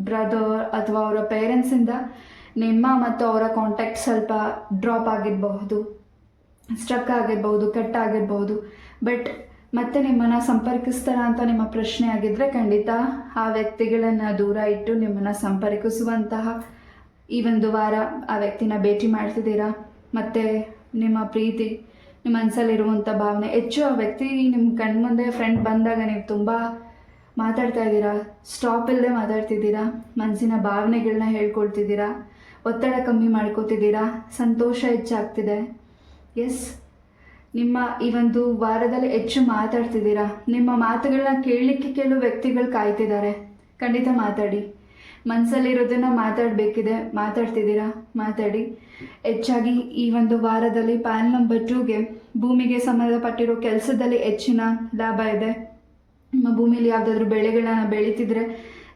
ಬ್ರದರ್, ಅಥವಾ ಅವರ ಪೇರೆಂಟ್ಸಿಂದ ನಿಮ್ಮ ಮತ್ತು ಅವರ ಕಾಂಟ್ಯಾಕ್ಟ್ ಸ್ವಲ್ಪ ಡ್ರಾಪ್ ಆಗಿರಬಹುದು, ಸ್ಟ್ರಕ್ ಆಗಿರ್ಬೋದು, ಕಟ್ ಆಗಿರ್ಬೋದು. ಬಟ್ ಮತ್ತೆ ನಿಮ್ಮನ್ನು ಸಂಪರ್ಕಿಸ್ತಾರ ಅಂತ ನಿಮ್ಮ ಪ್ರಶ್ನೆ ಆಗಿದ್ದರೆ, ಖಂಡಿತ ಆ ವ್ಯಕ್ತಿಗಳನ್ನು ದೂರ ಇಟ್ಟು ನಿಮ್ಮನ್ನು ಸಂಪರ್ಕಿಸುವಂತಹ ಈ ಒಂದು ವಾರ ಆ ವ್ಯಕ್ತಿನ ಭೇಟಿ ಮಾಡ್ತಿದ್ದೀರಾ. ಮತ್ತು ನಿಮ್ಮ ಪ್ರೀತಿ, ನಿಮ್ಮ ಮನಸ್ಸಲ್ಲಿರುವಂಥ ಭಾವನೆ ಹೆಚ್ಚು ಆ ವ್ಯಕ್ತಿ ನಿಮ್ಮ ಕಣ್ಮುಂದೆ ಫ್ರೆಂಡ್ ಬಂದಾಗ ನೀವು ತುಂಬ ಮಾತಾಡ್ತಾ ಇದ್ದೀರಾ, ಸ್ಟಾಪ್ ಇಲ್ಲದೆ ಮಾತಾಡ್ತಿದ್ದೀರಾ, ಮನಸ್ಸಿನ ಭಾವನೆಗಳನ್ನ ಹೇಳ್ಕೊಳ್ತಿದ್ದೀರಾ, ಒತ್ತಡ ಕಮ್ಮಿ ಮಾಡ್ಕೋತಿದ್ದೀರಾ, ಸಂತೋಷ ಹೆಚ್ಚಾಗ್ತಿದೆ. ಎಸ್, ನಿಮ್ಮ ಈ ಒಂದು ವಾರದಲ್ಲಿ ಹೆಚ್ಚು ಮಾತಾಡ್ತಿದ್ದೀರಾ. ನಿಮ್ಮ ಮಾತುಗಳನ್ನ ಕೇಳಲಿಕ್ಕೆ ಕೆಲವು ವ್ಯಕ್ತಿಗಳು ಕಾಯ್ತಿದ್ದಾರೆ. ಖಂಡಿತ ಮಾತಾಡಿ, ಮನಸ್ಸಲ್ಲಿರೋದನ್ನು ಮಾತಾಡಬೇಕಿದೆ, ಮಾತಾಡ್ತಿದ್ದೀರಾ, ಮಾತಾಡಿ. ಹೆಚ್ಚಾಗಿ ಈ ಒಂದು ವಾರದಲ್ಲಿ ಪೈಲ್ ನಂಬರ್ 2ಗೆ ಭೂಮಿಗೆ ಸಂಬಂಧಪಟ್ಟಿರೋ ಕೆಲಸದಲ್ಲಿ ಹೆಚ್ಚಿನ ಲಾಭ ಇದೆ. ನಿಮ್ಮ ಭೂಮಿಯಲ್ಲಿ ಯಾವುದಾದ್ರೂ ಬೆಳೆಗಳನ್ನ ಬೆಳೀತಿದ್ರೆ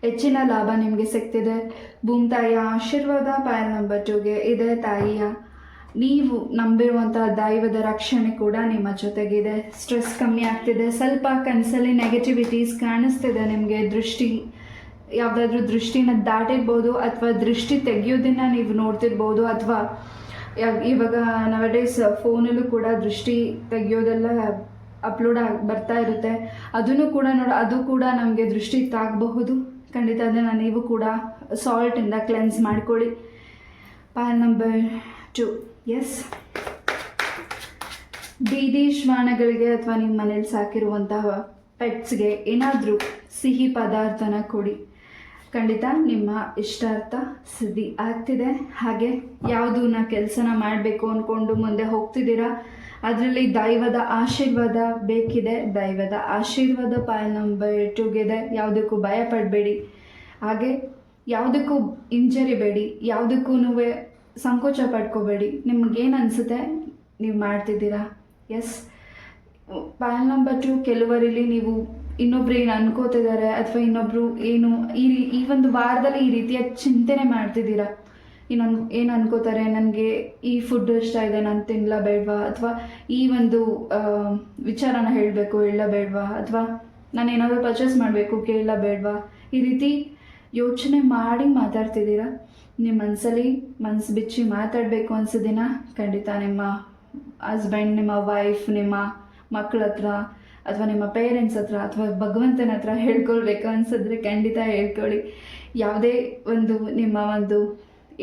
ಹೆಚ್ಚಿನ ಲಾಭ ನಿಮಗೆ ಸಿಗ್ತಿದೆ. ಭೂಮಿ ತಾಯಿಯ ಆಶೀರ್ವಾದ ಪಾಯಲ್ ನಂಬರ್ 2ಗೆ ಇದೆ. ತಾಯಿಯ ನೀವು ನಂಬಿರುವಂತಹ ದೈವದ ರಕ್ಷಣೆ ಕೂಡ ನಿಮ್ಮ ಜೊತೆಗಿದೆ. ಸ್ಟ್ರೆಸ್ ಕಮ್ಮಿ ಆಗ್ತಿದೆ. ಸ್ವಲ್ಪ ಕನಸಲ್ಲಿ ನೆಗೆಟಿವಿಟೀಸ್ ಕಾಣಿಸ್ತಿದೆ ನಿಮಗೆ. ದೃಷ್ಟಿ ಯಾವುದಾದ್ರೂ ದೃಷ್ಟಿನ ದಾಟಿರ್ಬೋದು, ಅಥವಾ ದೃಷ್ಟಿ ತೆಗೆಯೋದನ್ನು ನೀವು ನೋಡ್ತಿರ್ಬೋದು, ಅಥವಾ ಇವಾಗ ನವಡೇಸ್ ಫೋನಲ್ಲೂ ಕೂಡ ದೃಷ್ಟಿ ತೆಗೆಯೋದೆಲ್ಲ ಅಪ್ಲೋಡ್ ಬರ್ತಾ ಇರುತ್ತೆ. ಅದನ್ನು ಕೂಡ ಅದು ಕೂಡ ನಮಗೆ ದೃಷ್ಟಿ ತಾಗಬಹುದು. ಖಂಡಿತ ಅದನ್ನು ನೀವು ಕೂಡ ಸಾಲ್ಟಿಂದ ಕ್ಲೆನ್ಸ್ ಮಾಡ್ಕೊಳ್ಳಿ. Pile number 2, yes. ಬೀದಿ ಶ್ವಾನಗಳಿಗೆ ಅಥವಾ ನಿಮ್ಮ ಮನೇಲಿ ಸಾಕಿರುವಂತಹ ಪೆಟ್ಸ್ಗೆ ಏನಾದರೂ ಸಿಹಿ ಪದಾರ್ಥನ ಕೊಡಿ. ಖಂಡಿತ ನಿಮ್ಮ ಇಷ್ಟಾರ್ಥ ಸಿದ್ಧಿ ಆಗ್ತಿದೆ. ಹಾಗೆ ಯಾವುದನ್ನ ಕೆಲಸನ ಮಾಡಬೇಕು ಅಂದ್ಕೊಂಡು ಮುಂದೆ ಹೋಗ್ತಿದ್ದೀರಾ, ಅದರಲ್ಲಿ ದೈವದ ಆಶೀರ್ವಾದ ಬೇಕಿದೆ. ದೈವದ ಆಶೀರ್ವಾದ ಪಾಯಲ್ ನಂಬರ್ 2ಗಿದೆ. ಯಾವುದಕ್ಕೂ ಭಯ ಪಡಬೇಡಿ, ಹಾಗೆ ಯಾವುದಕ್ಕೂ ಹಿಂಜರಿಬೇಡಿ, ಯಾವುದಕ್ಕೂ ಸಂಕೋಚ ಪಡ್ಕೋಬೇಡಿ. ನಿಮಗೇನು ಅನಿಸುತ್ತೆ ನೀವು ಮಾಡ್ತಿದ್ದೀರಾ. ಎಸ್. ಪಾಯಲ್ ನಂಬರ್ 2 ಕೆಲವರಲ್ಲಿ ನೀವು ಇನ್ನೊಬ್ರು ಏನು ಅನ್ಕೋತಿದ್ದಾರೆ, ಅಥವಾ ಇನ್ನೊಬ್ರು ಏನು ಈ ಒಂದು ವಾರದಲ್ಲಿ ಈ ರೀತಿಯ ಚಿಂತನೆ ಮಾಡ್ತಿದ್ದೀರಾ. ಏನು ಅನ್ಕೋತಾರೆ, ನನಗೆ ಈ ಫುಡ್ ಇಷ್ಟ ಇದೆ, ನಾನು ತಿನ್ನಲ ಬೇಡವಾ, ಅಥವಾ ಈ ಒಂದು ವಿಚಾರನ ಹೇಳಬೇಕು ಹೇಳಲ ಬೇಡವಾ, ಅಥವಾ ನಾನು ಏನಾದರೂ ಪರ್ಚೇಸ್ ಮಾಡಬೇಕು ಕೇಳಲ ಬೇಡವಾ, ಈ ರೀತಿ ಯೋಚನೆ ಮಾಡಿ ಮಾತಾಡ್ತಿದ್ದೀರಾ. ನಿಮ್ಮ ಮನಸ್ಸಲ್ಲಿ ಮನಸ್ಸು ಬಿಚ್ಚಿ ಮಾತಾಡಬೇಕು ಅನ್ಸೋದಿನ ಖಂಡಿತ ನಿಮ್ಮ ಹಸ್ಬೆಂಡ್, ನಿಮ್ಮ ವೈಫ್, ನಿಮ್ಮ ಮಕ್ಕಳ ಹತ್ರ, ಅಥವಾ ನಿಮ್ಮ ಪೇರೆಂಟ್ಸ್ ಹತ್ರ, ಅಥವಾ ಭಗವಂತನ ಹತ್ರ ಹೇಳ್ಕೊಳ್ಬೇಕು ಅನ್ಸಿದ್ರೆ ಖಂಡಿತ ಹೇಳ್ಕೊಳ್ಳಿ. ಯಾವುದೇ ಒಂದು ನಿಮ್ಮ ಒಂದು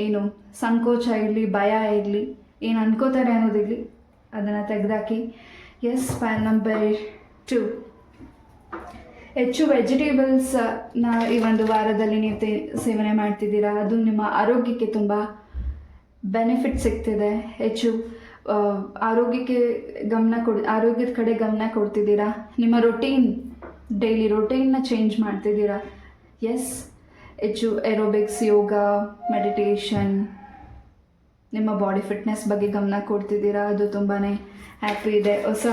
ಏನು ಸಂಕೋಚ ಇರಲಿ, ಭಯ ಇರಲಿ, ಏನು ಅನ್ಕೋತಾರೆ ಅನ್ನೋದಿರಲಿ, ಅದನ್ನು ತೆಗೆದಾಕಿ. ಎಸ್. ಪಾಯಲ್ ನಂಬರ್ 2, ಹೆಚ್ಚು ವೆಜಿಟೇಬಲ್ಸ್ನ ಈ ಒಂದು ವಾರದಲ್ಲಿ ನೀವು ಸೇವನೆ ಮಾಡ್ತಿದ್ದೀರಾ. ಅದು ನಿಮ್ಮ ಆರೋಗ್ಯಕ್ಕೆ ತುಂಬ ಬೆನಿಫಿಟ್ ಸಿಗ್ತಿದೆ. ಹೆಚ್ಚು ಆರೋಗ್ಯಕ್ಕೆ ಆರೋಗ್ಯದ ಕಡೆ ಗಮನ ಕೊಡ್ತಿದ್ದೀರಾ. ನಿಮ್ಮ ಡೈಲಿ ರೊಟೀನ್ನ ಚೇಂಜ್ ಮಾಡ್ತಿದ್ದೀರಾ. ಎಸ್. ಹೆಚ್ಚು ಏರೋಬಿಕ್ಸ್, ಯೋಗ, ಮೆಡಿಟೇಷನ್, ನಿಮ್ಮ ಬಾಡಿ ಫಿಟ್ನೆಸ್ ಬಗ್ಗೆ ಗಮನ ಕೊಡ್ತಿದ್ದೀರಾ. ಅದು ತುಂಬಾ ಹ್ಯಾಪಿ ಇದೆ. ಹೊಸ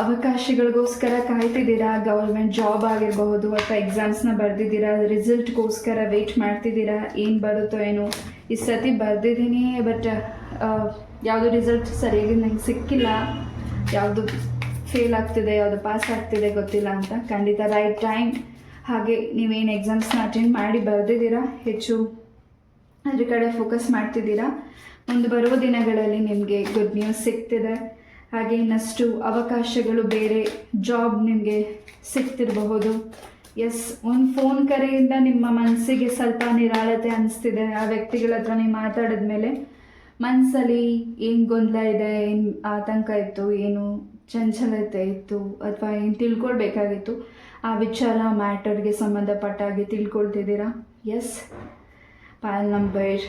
ಅವಕಾಶಗಳಿಗೋಸ್ಕರ ಕಾಯ್ತಿದ್ದೀರಾ. ಗೌರ್ಮೆಂಟ್ ಜಾಬ್ ಆಗಿರಬಹುದು, ಅಥವಾ ಎಕ್ಸಾಮ್ಸ್ನ ಬರೆದಿದ್ದೀರಾ, ರಿಸಲ್ಟ್ಗೋಸ್ಕರ ವೆಯ್ಟ್ ಮಾಡ್ತಿದ್ದೀರಾ. ಏನು ಬರುತ್ತೋ ಏನೋ, ಈ ಸತಿ ಬರೆದಿದ್ದೀನಿ, ಬಟ್ ಯಾವುದು ರಿಸಲ್ಟ್ ಸರಿಯಾಗಿ ನಂಗೆ ಸಿಕ್ಕಿಲ್ಲ, ಯಾವುದು ಫೇಲ್ ಆಗ್ತಿದೆ, ಯಾವುದು ಪಾಸ್ ಆಗ್ತಿದೆ ಗೊತ್ತಿಲ್ಲ ಅಂತ. ಖಂಡಿತ ರೈಟ್ ಟೈಮ್. ಹಾಗೆ ನೀವೇನು ಎಕ್ಸಾಮ್ಸ್ನ ಅಟೆಂಡ್ ಮಾಡಿ ಬರೆದಿದ್ದೀರಾ, ಹೆಚ್ಚು ಅದ್ರ ಕಡೆ ಫೋಕಸ್ ಮಾಡ್ತಿದ್ದೀರಾ. ಮುಂದೆ ಬರುವ ದಿನಗಳಲ್ಲಿ ನಿಮಗೆ ಗುಡ್ ನ್ಯೂಸ್ ಸಿಗ್ತಿದೆ. ಹಾಗೆ ಇನ್ನಷ್ಟು ಅವಕಾಶಗಳು, ಬೇರೆ ಜಾಬ್ ನಿಮಗೆ ಸಿಗ್ತಿರಬಹುದು. ಎಸ್. ಒಂದು ಫೋನ್ ಕರೆಯಿಂದ ನಿಮ್ಮ ಮನಸ್ಸಿಗೆ ಸ್ವಲ್ಪ ನಿರಾಳತೆ ಅನಿಸ್ತಿದೆ. ಆ ವ್ಯಕ್ತಿಗಳ ಹತ್ರ ನೀವು ಮಾತಾಡಿದ ಮೇಲೆ ಮನಸ್ಸಲ್ಲಿ ಏನು ಗೊಂದಲ ಇದೆ, ಏನು ಆತಂಕ ಇತ್ತು, ಏನು ಚಂಚಲತೆ ಇತ್ತು, ಅಥವಾ ಏನು ತಿಳ್ಕೊಳ್ಬೇಕಾಗಿತ್ತು, ಆ ವಿಚಾರ ಮ್ಯಾಟರ್ಗೆ ಸಂಬಂಧಪಟ್ಟಾಗಿ ತಿಳ್ಕೊಳ್ತಿದ್ದೀರಾ. ಎಸ್. ಪಾಯಲ್ ನಂಬರ್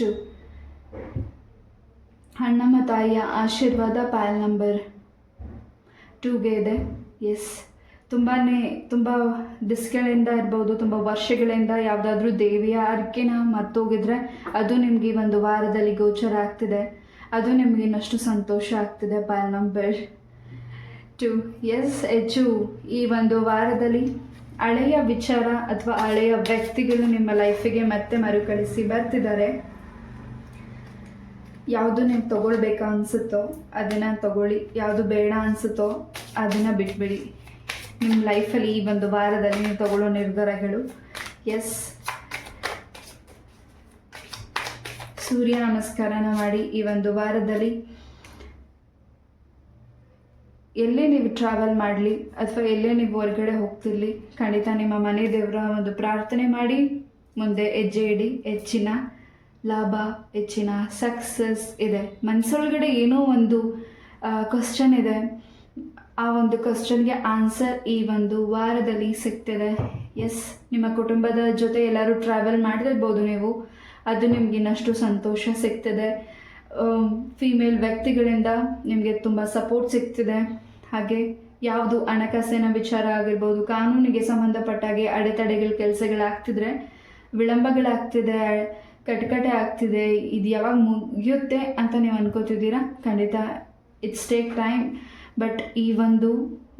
2, ಹಣ್ಣಮ್ಮ ತಾಯಿಯ ಆಶೀರ್ವಾದ ಪಾಯಲ್ ನಂಬರ್ 2ಗೆ ಇದೆ. ಎಸ್. ತುಂಬ ದಿಸ್ಗಳಿಂದ ಇರ್ಬೋದು, ತುಂಬ ವರ್ಷಗಳಿಂದ ಯಾವುದಾದ್ರೂ ದೇವಿಯ ಅರ್ಕೆನ ಮರ್ತೋಗಿದ್ರೆ ಅದು ನಿಮಗೆ ಈ ಒಂದು ವಾರದಲ್ಲಿ ಗೋಚರ ಆಗ್ತಿದೆ. ಅದು ನಿಮಗೆ ಇನ್ನಷ್ಟು ಸಂತೋಷ ಆಗ್ತಿದೆ. Pile number 2, yes. ಹೆಚ್ಚು ಈ ಒಂದು ವಾರದಲ್ಲಿ ಹಳೆಯ ವಿಚಾರ ಅಥವಾ ಹಳೆಯ ವ್ಯಕ್ತಿಗಳು ನಿಮ್ಮ ಲೈಫಿಗೆ ಮತ್ತೆ ಮರುಕಳಿಸಿ ಬರ್ತಿದ್ದಾರೆ. ಯಾವುದು ನೀವು ತೊಗೊಳ್ಬೇಕಾ ಅನಿಸುತ್ತೋ ಅದನ್ನು ತೊಗೊಳ್ಳಿ, ಯಾವುದು ಬೇಡ ಅನಿಸುತ್ತೋ ಅದನ್ನು ಬಿಟ್ಬಿಡಿ. ನಿಮ್ಮ ಲೈಫಲ್ಲಿ ಈ ಒಂದು ವಾರದಲ್ಲಿ ನೀವು ತಗೊಳ್ಳೋ ನಿರ್ಧಾರಗಳು. ಎಸ್. ಸೂರ್ಯ ನಮಸ್ಕಾರನ ಮಾಡಿ ಈ ಒಂದು ವಾರದಲ್ಲಿ ಎಲ್ಲೇ ನೀವು ಟ್ರಾವೆಲ್ ಮಾಡಲಿ, ಅಥವಾ ಎಲ್ಲೇ ನೀವು ಹೊರಗಡೆ ಹೋಗ್ತಿರಲಿ, ಖಂಡಿತ ನಿಮ್ಮ ಮನೆ ದೇವರ ಒಂದು ಪ್ರಾರ್ಥನೆ ಮಾಡಿ ಮುಂದೆ ಹೆಜ್ಜೆ ಇಡಿ. ಹೆಚ್ಚಿನ ಲಾಭ, ಹೆಚ್ಚಿನ ಸಕ್ಸಸ್ ಇದೆ. ಮನಸ್ಸೊಳಗಡೆ ಏನೋ ಒಂದು ಕ್ವಶನ್ ಇದೆ, ಆ ಒಂದು ಕ್ವಶನ್ಗೆ ಆನ್ಸರ್ ಈ ಒಂದು ವಾರದಲ್ಲಿ ಸಿಗ್ತಿದೆ. ಎಸ್. ನಿಮ್ಮ ಕುಟುಂಬದ ಜೊತೆ ಎಲ್ಲರೂ ಟ್ರಾವೆಲ್ ಮಾಡ್ತಿರ್ಬೋದು ನೀವು, ಅದು ನಿಮ್ಗೆ ಇನ್ನಷ್ಟು ಸಂತೋಷ ಸಿಗ್ತಿದೆ. ಫೀಮೇಲ್ ವ್ಯಕ್ತಿಗಳಿಂದ ನಿಮಗೆ ತುಂಬ ಸಪೋರ್ಟ್ ಸಿಗ್ತಿದೆ. ಹಾಗೆ ಯಾವುದು ಹಣಕಾಸಿನ ವಿಚಾರ ಆಗಿರ್ಬೋದು, ಕಾನೂನಿಗೆ ಸಂಬಂಧಪಟ್ಟಾಗೆ ಅಡೆತಡೆಗಳ ಕೆಲಸಗಳಾಗ್ತಿದ್ರೆ, ವಿಳಂಬಗಳಾಗ್ತಿದೆ, ಕಟಕಟೆ ಆಗ್ತಿದೆ, ಇದು ಯಾವಾಗ ಮುಗಿಯುತ್ತೆ ಅಂತ ನೀವು ಅನ್ಕೋತಿದ್ದೀರಾ. ಖಂಡಿತ ಇಟ್ಸ್ ಟೇಕ್ ಟೈಮ್, ಬಟ್ ಈ ಒಂದು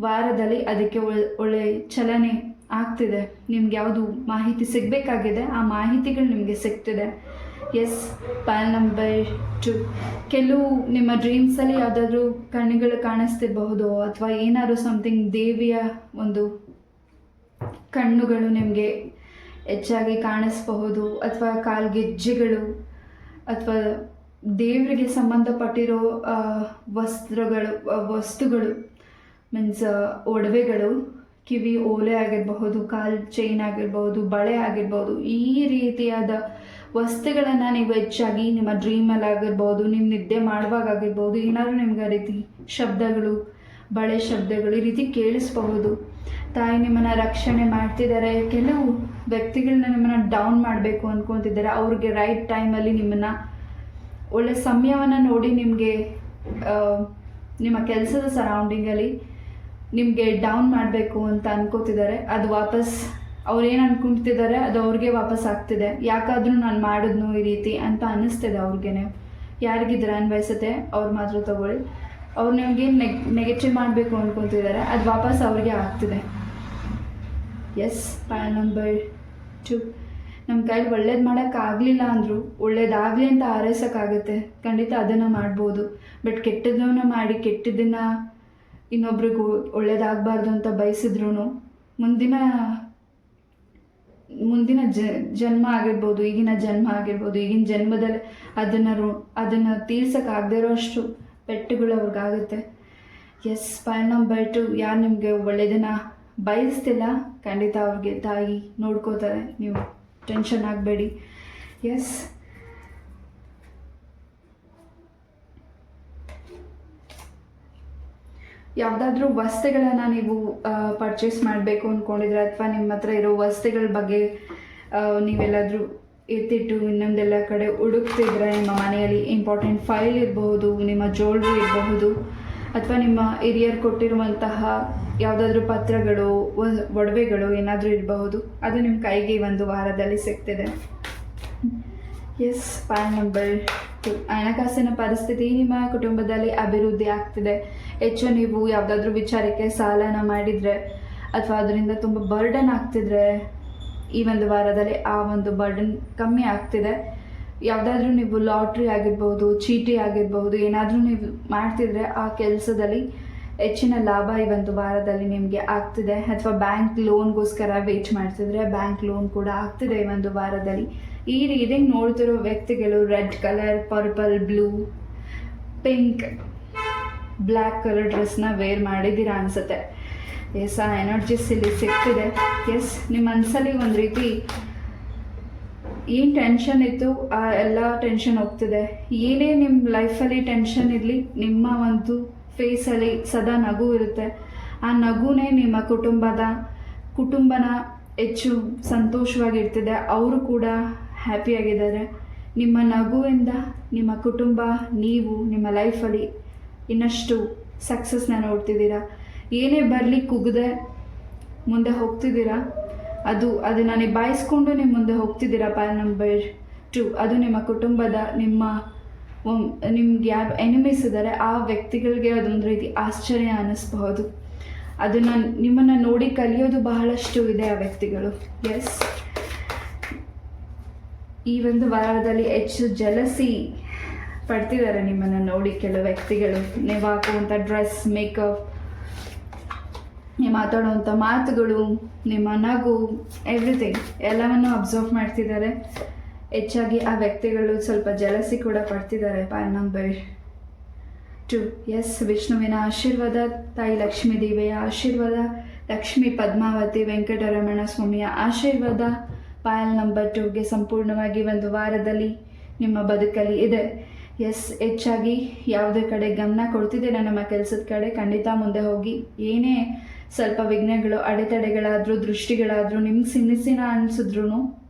ವಾರದಲ್ಲಿ ಅದಕ್ಕೆ ಒಳ್ಳೆ ಚಲನೆ ಆಗ್ತಿದೆ. ನಿಮ್ಗೆ ಯಾವುದು ಮಾಹಿತಿ ಸಿಗಬೇಕಾಗಿದೆ ಆ ಮಾಹಿತಿಗಳು ನಿಮಗೆ ಸಿಗ್ತಿದೆ. S, pile number 2. ಕೆಲವು ನಿಮ್ಮ ಡ್ರೀಮ್ಸಲ್ಲಿ ಯಾವುದಾದ್ರೂ ಕಣ್ಣುಗಳು ಕಾಣಿಸ್ತಿರಬಹುದು, ಅಥವಾ ಏನಾದರೂ ಸಮಥಿಂಗ್ ದೇವಿಯ ಒಂದು ಕಣ್ಣುಗಳು ನಿಮಗೆ ಹೆಚ್ಚಾಗಿ ಕಾಣಿಸ್ಬಹುದು, ಅಥವಾ ಕಾಲ್ಗೆಜ್ಜೆಗಳು, ಅಥವಾ ದೇವರಿಗೆ ಸಂಬಂಧಪಟ್ಟಿರೋ ವಸ್ತುಗಳು ಮೀನ್ಸ್ ಒಡವೆಗಳು, ಕಿವಿ ಓಲೆ ಆಗಿರಬಹುದು, ಕಾಲು ಚೈನ್ ಆಗಿರ್ಬೋದು, ಬಳೆ ಆಗಿರ್ಬೋದು, ಈ ರೀತಿಯಾದ ವಸ್ತುಗಳನ್ನು ನೀವು ಹೆಚ್ಚಾಗಿ ನಿಮ್ಮ ಡ್ರೀಮಲ್ಲಿ ಆಗಿರ್ಬೋದು, ನಿಮ್ಮ ನಿದ್ದೆ ಮಾಡುವಾಗ ಆಗಿರ್ಬೋದು, ಏನಾದರೂ ನಿಮ್ಗೆ ಆ ರೀತಿ ಶಬ್ದಗಳು, ಬಳೆ ಶಬ್ದಗಳು ಈ ರೀತಿ ಕೇಳಿಸ್ಬಹುದು. ತಾಯಿ ನಿಮ್ಮನ್ನು ರಕ್ಷಣೆ ಮಾಡ್ತಿದ್ದಾರೆ. ಕೆಲವು ವ್ಯಕ್ತಿಗಳನ್ನ ನಿಮ್ಮನ್ನು ಡೌನ್ ಮಾಡಬೇಕು ಅಂದ್ಕೊತಿದ್ದಾರೆ. ಅವ್ರಿಗೆ ರೈಟ್ ಟೈಮಲ್ಲಿ ನಿಮ್ಮನ್ನು ಒಳ್ಳೆ ಸಮಯವನ್ನು ನೋಡಿ ನಿಮಗೆ ನಿಮ್ಮ ಕೆಲಸದ ಸರೌಂಡಿಂಗಲ್ಲಿ ನಿಮಗೆ ಡೌನ್ ಮಾಡಬೇಕು ಅಂತ ಅನ್ಕೋತಿದ್ದಾರೆ. ಅದು ವಾಪಸ್ ಅವ್ರು ಏನು ಅನ್ಕೊತಿದ್ದಾರೆ ಅದು ಅವ್ರಿಗೆ ವಾಪಸ್ ಆಗ್ತಿದೆ. ಯಾಕಾದರೂ ನಾನು ಮಾಡಿದ್ನು ಈ ರೀತಿ ಅಂತ ಅನ್ನಿಸ್ತಿದೆ ಅವ್ರಿಗೇನೆ. ಯಾರಿಗಿದ್ರೆ ಅನ್ವಯಿಸುತ್ತೆ ಅವ್ರು ಮಾತ್ರ ತಗೊಳ್ಳಿ. ಅವ್ರು ನಿಮಗೆ ನೆಗೆಟಿವ್ ಮಾಡಬೇಕು ಅಂದ್ಕೊತಿದ್ದಾರೆ, ಅದು ವಾಪಸ್ ಅವ್ರಿಗೆ ಆಗ್ತಿದೆ. Yes, pile number 2. ನಮ್ಮ ಕೈಲಿ ಒಳ್ಳೇದು ಮಾಡೋಕ್ಕಾಗಲಿಲ್ಲ ಅಂದರೂ ಒಳ್ಳೇದಾಗಲಿ ಅಂತ ಹಾರೈಸೋಕ್ಕಾಗುತ್ತೆ. ಖಂಡಿತ ಅದನ್ನು ಮಾಡ್ಬೋದು. ಬಟ್ ಕೆಟ್ಟದನ್ನ ಮಾಡಿ ಕೆಟ್ಟದನ್ನು ಇನ್ನೊಬ್ರಿಗೂ ಒಳ್ಳೇದಾಗಬಾರ್ದು ಅಂತ ಬಯಸಿದ್ರು ಮುಂದಿನ ಜನ್ಮ ಆಗಿರ್ಬೋದು, ಈಗಿನ ಜನ್ಮ ಆಗಿರ್ಬೋದು, ಈಗಿನ ಜನ್ಮದಲ್ಲಿ ಅದನ್ನು ತೀರ್ಸೋಕ್ಕಾಗದೇ ಇರೋ ಅಷ್ಟು ಪೆಟ್ಟುಗಳು ಅವ್ರಿಗಾಗುತ್ತೆ. Yes, pile number 2. ಯಾರು ನಿಮಗೆ ಒಳ್ಳೆಯದನ್ನು ಬಯಸ್ತಿಲ್ಲ ಖಂಡಿತ ಅವ್ರಿಗೆ ತಾಯಿ ನೋಡ್ಕೋತಾರೆ, ನೀವು ಟೆನ್ಷನ್ ಆಗಬೇಡಿ. ಎಸ್, ಯಾವುದಾದ್ರೂ ವಸ್ತುಗಳನ್ನು ನೀವು ಪರ್ಚೇಸ್ ಮಾಡಬೇಕು ಅಂದ್ಕೊಂಡಿದ್ರೆ, ಅಥವಾ ನಿಮ್ಮ ಹತ್ರ ಇರೋ ವಸ್ತುಗಳ ಬಗ್ಗೆ ನೀವೆಲ್ಲಾದರೂ ಎತ್ತಿಟ್ಟು ಇನ್ನೊಂದೆಲ್ಲ ಕಡೆ ಹುಡುಕ್ತಿದ್ರೆ, ನಿಮ್ಮ ಮನೆಯಲ್ಲಿ ಇಂಪಾರ್ಟೆಂಟ್ ಫೈಲ್ ಇರಬಹುದು, ನಿಮ್ಮ ಜ್ಯುವೆಲ್ರಿ ಇರಬಹುದು, ಅಥವಾ ನಿಮ್ಮ ಹಿರಿಯರು ಕೊಟ್ಟಿರುವಂತಹ ಯಾವುದಾದ್ರೂ ಪತ್ರಗಳು, ಒಡವೆಗಳು ಏನಾದರೂ ಇರಬಹುದು, ಅದು ನಿಮ್ಮ ಕೈಗೆ ಒಂದು ವಾರದಲ್ಲಿ ಸಿಗ್ತಿದೆ. S, pile number 2. ಹಣಕಾಸಿನ ಪರಿಸ್ಥಿತಿ ನಿಮ್ಮ ಕುಟುಂಬದಲ್ಲಿ ಅಭಿವೃದ್ಧಿ ಆಗ್ತಿದೆ. ಹೆಚ್ಚು ನೀವು ಯಾವುದಾದ್ರೂ ವಿಚಾರಕ್ಕೆ ಸಾಲನ ಮಾಡಿದರೆ ಅಥವಾ ಅದರಿಂದ ತುಂಬ ಬರ್ಡನ್ ಆಗ್ತಿದ್ರೆ ಈ ಒಂದು ವಾರದಲ್ಲಿ ಆ ಒಂದು ಬರ್ಡನ್ ಕಮ್ಮಿ ಆಗ್ತಿದೆ. ಯಾವುದಾದ್ರೂ ನೀವು ಲಾಟ್ರಿ ಆಗಿರ್ಬೋದು, ಚೀಟಿ ಆಗಿರ್ಬೋದು, ಏನಾದರೂ ನೀವು ಮಾಡ್ತಿದ್ರೆ ಆ ಕೆಲಸದಲ್ಲಿ ಹೆಚ್ಚಿನ ಲಾಭ ಈ ಒಂದು ವಾರದಲ್ಲಿ ನಿಮಗೆ ಆಗ್ತಿದೆ. ಅಥವಾ ಬ್ಯಾಂಕ್ ಲೋನ್ಗೋಸ್ಕರ ವೇಟ್ ಮಾಡ್ತಿದ್ರೆ ಬ್ಯಾಂಕ್ ಲೋನ್ ಕೂಡ ಆಗ್ತಿದೆ ಈ ಒಂದು ವಾರದಲ್ಲಿ. ಈ ರೀಡಿಂಗ್ ನೋಡ್ತಿರೋ ವ್ಯಕ್ತಿಗಳು red colour, purple, blue, pink, black colour ಡ್ರೆಸ್ನ ವೇರ್ ಮಾಡಿದ್ದೀರಾ ಅನಿಸುತ್ತೆ. ಎಸ್, ಆ ಎನರ್ಜಿಸ್ ಇಲ್ಲಿ ಸಿಗ್ತಿದೆ. ಎಸ್, ನಿಮ್ಮ ಮನಸ್ಸಲ್ಲಿ ಒಂದು ರೀತಿ ಏನು ಟೆನ್ಷನ್ ಇತ್ತು ಆ ಎಲ್ಲ ಟೆನ್ಷನ್ ಹೋಗ್ತಿದೆ. ಏನೇ ನಿಮ್ಮ ಲೈಫಲ್ಲಿ ಟೆನ್ಷನ್ ಇರಲಿ, ನಿಮ್ಮ ಒಂದು ಫೇಸಲ್ಲಿ ಸದಾ ನಗು ಇರುತ್ತೆ. ಆ ನಗುನೇ ನಿಮ್ಮ ಕುಟುಂಬನ ಹೆಚ್ಚು ಸಂತೋಷವಾಗಿರ್ತಿದೆ. ಅವರು ಕೂಡ ಹ್ಯಾಪಿಯಾಗಿದ್ದಾರೆ. ನಿಮ್ಮ ನಗುವಿಂದ ನಿಮ್ಮ ಕುಟುಂಬ, ನೀವು ನಿಮ್ಮ ಲೈಫಲ್ಲಿ ಇನ್ನಷ್ಟು ಸಕ್ಸಸ್ನ ನೋಡ್ತಿದ್ದೀರಾ. ಏನೇ ಬರಲಿ ಕುಗ್ದೆ ಮುಂದೆ ಹೋಗ್ತಿದ್ದೀರಾ. ಅದನ್ನು ನಿಭಾಯಿಸ್ಕೊಂಡು ನೀವು ಮುಂದೆ ಹೋಗ್ತಿದ್ದೀರಾ. ಪಾಲ್ ನಂಬರ್ 2. ಅದು ನಿಮ್ಮ ಕುಟುಂಬದ ನಿಮ್ಗೆ ಯಾರು ಎನಿಮೀಸ್ ಇದ್ದಾರೆ ಆ ವ್ಯಕ್ತಿಗಳಿಗೆ ಅದೊಂದು ರೀತಿ ಆಶ್ಚರ್ಯ ಅನ್ನಿಸ್ಬಹುದು. ನಿಮ್ಮನ್ನು ನೋಡಿ ಕಲಿಯೋದು ಬಹಳಷ್ಟು ಇದೆ ಆ ವ್ಯಕ್ತಿಗಳು. ಎಸ್, ಈ ಒಂದು ವಾರದಲ್ಲಿ ಹೆಚ್ಚು ಜಲಸಿ ಪಡ್ತಿದ್ದಾರೆ ನಿಮ್ಮನ್ನು ನೋಡಿ ಕೆಲವು ವ್ಯಕ್ತಿಗಳು. ನೀವು ಹಾಕುವಂಥ ಡ್ರೆಸ್, ಮೇಕಪ್, ನೀವು ಮಾತಾಡುವಂಥ ಮಾತುಗಳು, ನಿಮ್ಮ ನಗು, ಎವ್ರಿಥಿಂಗ್ ಎಲ್ಲವನ್ನು ಅಬ್ಸರ್ವ್ ಮಾಡ್ತಿದ್ದಾರೆ. ಹೆಚ್ಚಾಗಿ ಆ ವ್ಯಕ್ತಿಗಳು ಸ್ವಲ್ಪ ಜಲಸಿ ಕೂಡ ಪಡ್ತಿದ್ದಾರೆ. ಪಾಲ್ ನಂಬರ್ 2. ಎಸ್, ವಿಷ್ಣುವಿನ ಆಶೀರ್ವಾದ, ತಾಯಿ ಲಕ್ಷ್ಮೀ ದೇವಿಯ ಆಶೀರ್ವಾದ, ಲಕ್ಷ್ಮೀ ಪದ್ಮಾವತಿ ವೆಂಕಟರಮಣ ಸ್ವಾಮಿಯ ಆಶೀರ್ವಾದ ಪಾಲ್ ನಂಬರ್ 2ಗೆ ಸಂಪೂರ್ಣವಾಗಿ ಒಂದು ವಾರದಲ್ಲಿ ನಿಮ್ಮ ಬದುಕಲ್ಲಿ ಇದೆ. ಎಸ್, ಹೆಚ್ಚಾಗಿ ಯಾವುದೇ ಕಡೆ ಗಮನ ಕೊಡ್ತಿದ್ದೀರಾ ನಮ್ಮ ಕೆಲಸದ ಕಡೆ, ಖಂಡಿತ ಮುಂದೆ ಹೋಗಿ. ಏನೇ ಸ್ವಲ್ಪ ವಿಘ್ನಗಳು, ಅಡೆತಡೆಗಳಾದರೂ, ದೃಷ್ಟಿಗಳಾದರೂ ನಿಮ್ಗೆ ಸಿನಿಸಿನ ಅನಿಸಿದ್ರು,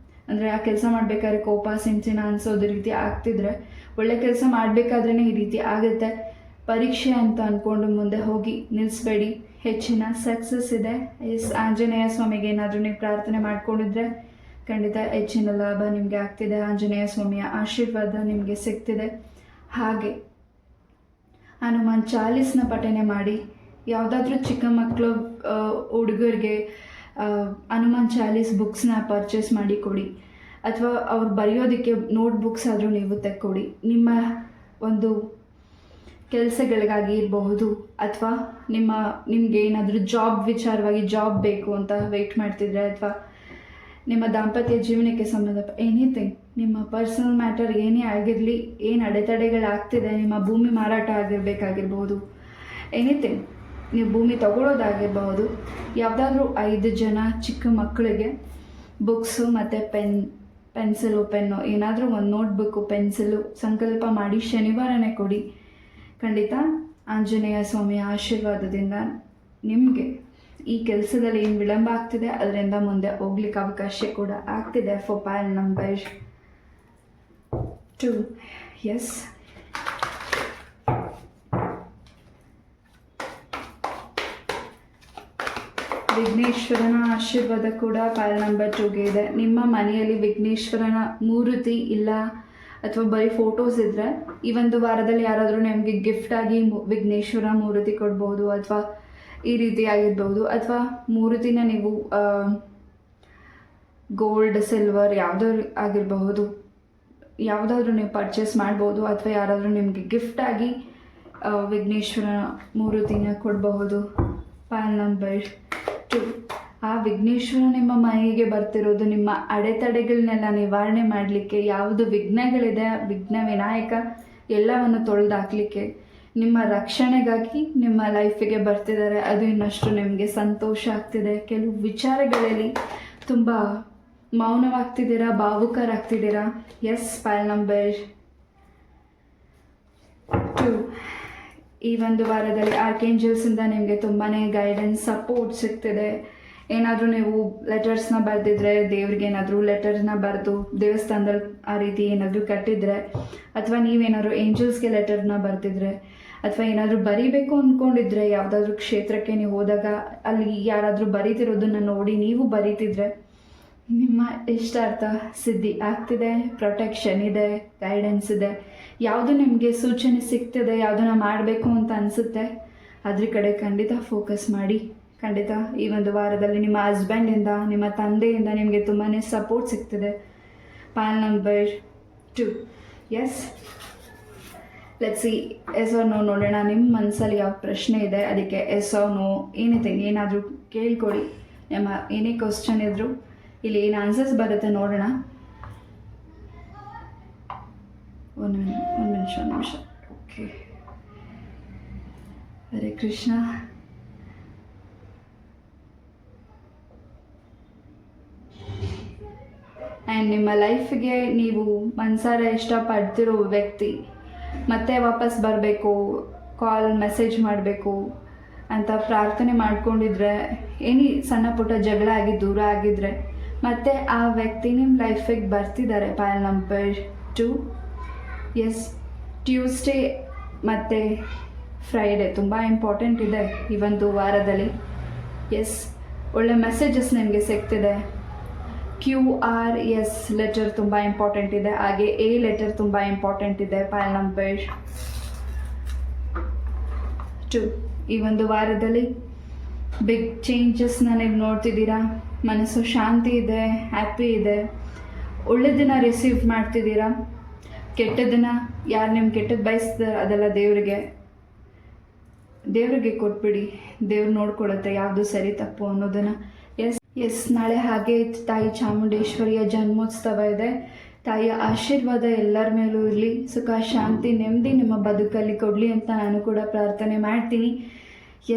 ಅಂದರೆ ಆ ಕೆಲಸ ಮಾಡಬೇಕಾದ್ರೆ ಕೋಪ, ಸಿಂಚಿನ ಅನಿಸೋದು ರೀತಿ ಆಗ್ತಿದ್ರೆ, ಒಳ್ಳೆ ಕೆಲಸ ಮಾಡಬೇಕಾದ್ರೇ ಈ ರೀತಿ ಆಗುತ್ತೆ. ಪರೀಕ್ಷೆ ಅಂತ ಅಂದ್ಕೊಂಡು ಮುಂದೆ ಹೋಗಿ ನಿಲ್ಲಿಸಬೇಡಿ, ಹೆಚ್ಚಿನ ಸಕ್ಸಸ್ ಇದೆ. ಎಸ್, ಆಂಜನೇಯ ಸ್ವಾಮಿಗೆ ಏನಾದರೂ ನೀವು ಪ್ರಾರ್ಥನೆ ಮಾಡ್ಕೊಂಡಿದ್ರೆ ಖಂಡಿತ ಹೆಚ್ಚಿನ ಲಾಭ ನಿಮಗೆ ಆಗ್ತಿದೆ. ಆಂಜನೇಯ ಸ್ವಾಮಿಯ ಆಶೀರ್ವಾದ ನಿಮಗೆ ಸಿಗ್ತಿದೆ. ಹಾಗೆ ಹನುಮಾನ್ ಚಾಲೀಸ್ನ ಪಠನೆ ಮಾಡಿ. ಯಾವುದಾದ್ರೂ ಚಿಕ್ಕ ಮಕ್ಕಳು ಹುಡುಗರಿಗೆ ಹನುಮಾನ್ ಚಾಲೀಸ್ ಬುಕ್ಸ್ನ ಪರ್ಚೇಸ್ ಮಾಡಿ ಕೊಡಿ, ಅಥವಾ ಅವ್ರು ಬರೆಯೋದಕ್ಕೆ ನೋಟ್ಬುಕ್ಸ್ ಆದರೂ ನೀವು ತೆಕ್ಕೊಡಿ. ನಿಮ್ಮ ಒಂದು ಕೆಲಸಗಳಿಗಾಗಿ ಇರಬಹುದು, ಅಥವಾ ನಿಮಗೆ ಏನಾದರೂ ಜಾಬ್ ವಿಚಾರವಾಗಿ ಜಾಬ್ ಬೇಕು ಅಂತ ವೆಯ್ಟ್ ಮಾಡ್ತಿದ್ರೆ, ಅಥವಾ ನಿಮ್ಮ ದಾಂಪತ್ಯ ಜೀವನಕ್ಕೆ ಸಂಬಂಧಪಟ್ಟ ಎನಿಥಿಂಗ್, ನಿಮ್ಮ ಪರ್ಸನಲ್ ಮ್ಯಾಟರ್ ಏನೇ ಆಗಿರಲಿ, ಏನು ಅಡೆತಡೆಗಳಾಗ್ತಿದೆ, ನಿಮ್ಮ ಭೂಮಿ ಮಾರಾಟ ಆಗಿರಬೇಕಾಗಿರ್ಬೋದು, ಎನಿಥಿಂಗ್, ನೀವು ಭೂಮಿ ತಗೊಳ್ಳೋದಾಗಿರ್ಬೋದು, ಯಾವುದಾದ್ರೂ 5 ಜನ ಚಿಕ್ಕ ಮಕ್ಕಳಿಗೆ ಬುಕ್ಸು ಮತ್ತು ಪೆನ್ಸಿಲು ಪೆನ್ನು ಏನಾದರೂ ಒಂದು ನೋಟ್ಬುಕ್ಕು ಪೆನ್ಸಿಲು ಸಂಕಲ್ಪ ಮಾಡಿ ಶನಿವಾರನೇ ಕೊಡಿ. ಖಂಡಿತ ಆಂಜನೇಯ ಸ್ವಾಮಿಯ ಆಶೀರ್ವಾದದಿಂದ ನಿಮಗೆ ಈ ಕೆಲಸದಲ್ಲಿ ಏನು ವಿಳಂಬ ಆಗ್ತಿದೆ ಅದರಿಂದ ಮುಂದೆ ಹೋಗ್ಲಿಕ್ಕೆ ಅವಕಾಶ ಕೂಡ ಆಗ್ತಿದೆ. For pile number 2. ಎಸ್, ವಿಘ್ನೇಶ್ವರನ ಆಶೀರ್ವಾದ ಕೂಡ ಪೈಲ್ ನಂಬರ್ 2ಗೆ ಇದೆ. ನಿಮ್ಮ ಮನೆಯಲ್ಲಿ ವಿಘ್ನೇಶ್ವರನ ಮೂರ್ತಿ ಇಲ್ಲ ಅಥವಾ ಬರೀ ಫೋಟೋಸ್ ಇದ್ದರೆ ಈ ಒಂದು ವಾರದಲ್ಲಿ ಯಾರಾದರೂ ನಿಮಗೆ ಗಿಫ್ಟಾಗಿ ವಿಘ್ನೇಶ್ವರ ಮೂರ್ತಿ ಕೊಡ್ಬೋದು, ಅಥವಾ ಈ ರೀತಿ ಆಗಿರ್ಬೋದು, ಅಥವಾ ಮೂರ್ತಿನ ನೀವು ಗೋಲ್ಡ್ ಸಿಲ್ವರ್ ಯಾವುದಾದ್ರು ಆಗಿರಬಹುದು, ಯಾವುದಾದ್ರೂ ನೀವು ಪರ್ಚೇಸ್ ಮಾಡ್ಬೋದು, ಅಥವಾ ಯಾರಾದರೂ ನಿಮಗೆ ಗಿಫ್ಟಾಗಿ ವಿಘ್ನೇಶ್ವರ ಮೂರ್ತಿನ ಕೊಡಬಹುದು. ಪೈಲ್ ನಂಬರ್ 2. ಆ ವಿಘ್ನೇಶ್ವರ ನಿಮ್ಮ ಮನೆಗೆ ಬರ್ತಿರೋದು ನಿಮ್ಮ ಅಡೆತಡೆಗಳನ್ನೆಲ್ಲ ನಿವಾರಣೆ ಮಾಡಲಿಕ್ಕೆ, ಯಾವುದು ವಿಘ್ನಗಳಿದೆ ವಿಘ್ನ ವಿನಾಯಕ ಎಲ್ಲವನ್ನು ತೊಳೆದಾಕಲಿಕ್ಕೆ, ನಿಮ್ಮ ರಕ್ಷಣೆಗಾಗಿ ನಿಮ್ಮ ಲೈಫಿಗೆ ಬರ್ತಿದ್ದಾರೆ. ಅದು ಇನ್ನಷ್ಟು ನಿಮಗೆ ಸಂತೋಷ ಆಗ್ತಿದೆ. ಕೆಲವು ವಿಚಾರಗಳಲ್ಲಿ ತುಂಬ ಮೌನವಾಗ್ತಿದ್ದೀರಾ, ಭಾವುಕರಾಗ್ತಿದ್ದೀರಾ. S, pile number 2. ಈ ಒಂದು ವಾರದಲ್ಲಿ ಆರ್ಕೇಂಜಲ್ಸಿಂದ ನಿಮಗೆ ತುಂಬಾ ಗೈಡೆನ್ಸ್ ಸಪೋರ್ಟ್ ಸಿಗ್ತಿದೆ. ಏನಾದರೂ ನೀವು ಲೆಟರ್ಸ್ನ ಬರೆದಿದ್ರೆ, ದೇವ್ರಿಗೆ ಏನಾದರೂ ಲೆಟರ್ನ ಬರೆದು ದೇವಸ್ಥಾನದಲ್ಲಿ ಆ ರೀತಿ ಏನಾದರೂ ಕಟ್ಟಿದರೆ, ಅಥವಾ ನೀವೇನಾದರೂ ಏಂಜಲ್ಸ್ಗೆ ಲೆಟರ್ನ ಬರೆದಿದ್ರೆ, ಅಥವಾ ಏನಾದರೂ ಬರೀಬೇಕು ಅಂದ್ಕೊಂಡಿದ್ರೆ, ಯಾವುದಾದ್ರೂ ಕ್ಷೇತ್ರಕ್ಕೆ ನೀವು ಹೋದಾಗ ಅಲ್ಲಿ ಯಾರಾದರೂ ಬರೀತಿರೋದನ್ನು ನೋಡಿ ನೀವು ಬರೀತಿದ್ರೆ ನಿಮ್ಮ ಇಷ್ಟಾರ್ಥ ಸಿದ್ಧಿ ಆಗ್ತಿದೆ. ಪ್ರೊಟೆಕ್ಷನ್ ಇದೆ, ಗೈಡೆನ್ಸ್ ಇದೆ. ಯಾವುದು ನಿಮಗೆ ಸೂಚನೆ ಸಿಗ್ತದೆ, ಯಾವುದನ್ನ ಮಾಡಬೇಕು ಅಂತ ಅನಿಸುತ್ತೆ ಅದ್ರ ಕಡೆ ಖಂಡಿತ ಫೋಕಸ್ ಮಾಡಿ. ಖಂಡಿತ ಈ ಒಂದು ವಾರದಲ್ಲಿ ನಿಮ್ಮ ಹಸ್ಬೆಂಡಿಂದ, ನಿಮ್ಮ ತಂದೆಯಿಂದ ನಿಮಗೆ ತುಂಬಾ ಸಪೋರ್ಟ್ ಸಿಗ್ತದೆ. Pile number 2. Yes, let's see yes or no ನೋಡೋಣ. ನಿಮ್ಮ ಮನಸ್ಸಲ್ಲಿ ಯಾವ ಪ್ರಶ್ನೆ ಇದೆ ಅದಕ್ಕೆ ಎಸ್ ಆರ್ ನೋ ಎನಿಥಿಂಗ್ ಏನಾದರೂ ಕೇಳ್ಕೊಡಿ. ನಿಮ್ಮ ಏನೇ ಕ್ವಶನ್ ಇದ್ದರೂ ಇಲ್ಲಿ ಏನು ಆನ್ಸರ್ಸ್ ಬರುತ್ತೆ ನೋಡೋಣ. ಒಂದು ನಿಮಿಷ. ಓಕೆ, ಹರೇ ಕೃಷ್ಣ. ಆ್ಯಂಡ್ ನಿಮ್ಮ ಲೈಫಿಗೆ ನೀವು ಮನಸಾರ ಇಷ್ಟಪಡ್ತಿರೋ ವ್ಯಕ್ತಿ ಮತ್ತೆ ವಾಪಸ್ ಬರಬೇಕು, ಕಾಲ್ ಮೆಸೇಜ್ ಮಾಡಬೇಕು ಅಂತ ಪ್ರಾರ್ಥನೆ ಮಾಡ್ಕೊಂಡಿದ್ರೆ, ಏನಿ ಸಣ್ಣ ಪುಟ್ಟ ಜಗಳ ಆಗಿ ದೂರ ಆಗಿದ್ರೆ ಮತ್ತೆ ಆ ವ್ಯಕ್ತಿ ನಿಮ್ಮ ಲೈಫಿಗೆ ಬರ್ತಿದ್ದಾರೆ. ಪೈಲ್ ನಂಬರ್ 2. ಎಸ್, ಟ್ಯೂಸ್ಡೇ ಮತ್ತು ಫ್ರೈಡೇ ತುಂಬ ಇಂಪಾರ್ಟೆಂಟ್ ಇದೆ ಈ ಒಂದು ವಾರದಲ್ಲಿ. ಎಸ್, ಒಳ್ಳೆ ಮೆಸೇಜಸ್ ನಿಮಗೆ ಸಿಗ್ತಿದೆ. QRS ಲೆಟರ್ ತುಂಬ ಇಂಪಾರ್ಟೆಂಟ್ ಇದೆ, ಹಾಗೆ A ಲೆಟರ್ ತುಂಬ ಇಂಪಾರ್ಟೆಂಟ್ ಇದೆ. ಪೈಲ್ ನಂಬರ್ 2. ಈ ಒಂದು ವಾರದಲ್ಲಿ ಬಿಗ್ ಚೇಂಜಸ್ನ ನೀವು ನೋಡ್ತಿದ್ದೀರಾ. ಮನಸ್ಸು ಶಾಂತಿ ಇದೆ, ಹ್ಯಾಪಿ ಇದೆ. ಒಳ್ಳೆದನ್ನ ರಿಸೀವ್ ಮಾಡ್ತಿದ್ದೀರಾ. ಕೆಟ್ಟದನ್ನು ಯಾರು ನಿಮ್ಮ ಕೆಟ್ಟದ್ದು ಬಯಸ್ತಾರೆ ಅದೆಲ್ಲ ದೇವರಿಗೆ ಕೊಟ್ಬಿಡಿ. ದೇವ್ರು ನೋಡ್ಕೊಳುತ್ತೆ ಯಾವುದು ಸರಿ ತಪ್ಪು ಅನ್ನೋದನ್ನು. ಎಸ್, ನಾಳೆ ಹಾಗೆ ತಾಯಿ ಚಾಮುಂಡೇಶ್ವರಿಯ ಜನ್ಮೋತ್ಸವ ಇದೆ. ತಾಯಿಯ ಆಶೀರ್ವಾದ ಎಲ್ಲರ ಮೇಲೂ ಇರಲಿ. ಸುಖ, ಶಾಂತಿ, ನೆಮ್ಮದಿ ನಿಮ್ಮ ಬದುಕಲ್ಲಿ ಕೊಡಲಿ ಅಂತ ನಾನು ಕೂಡ ಪ್ರಾರ್ಥನೆ ಮಾಡ್ತೀನಿ.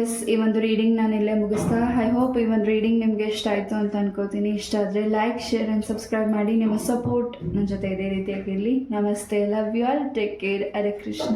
ಎಸ್, ಈ ಒಂದು ರೀಡಿಂಗ್ ನಾನು ಇಲ್ಲೇ ಮುಗಿಸ್ತಾ. ಐ ಹೋಪ್ ಈ ಒಂದು ರೀಡಿಂಗ್ ನಿಮಗೆ ಇಷ್ಟ ಆಯಿತು ಅಂತ ಅನ್ಕೋತೀನಿ. ಇಷ್ಟ ಆದರೆ ಲೈಕ್, ಶೇರ್ ಆ್ಯಂಡ್ ಸಬ್ಸ್ಕ್ರೈಬ್ ಮಾಡಿ. ನಿಮ್ಮ ಸಪೋರ್ಟ್ ನನ್ನ ಜೊತೆ ಇದೇ ರೀತಿಯಾಗಿರಲಿ. ನಮಸ್ತೆ, love you all, take care. Hare Krishna.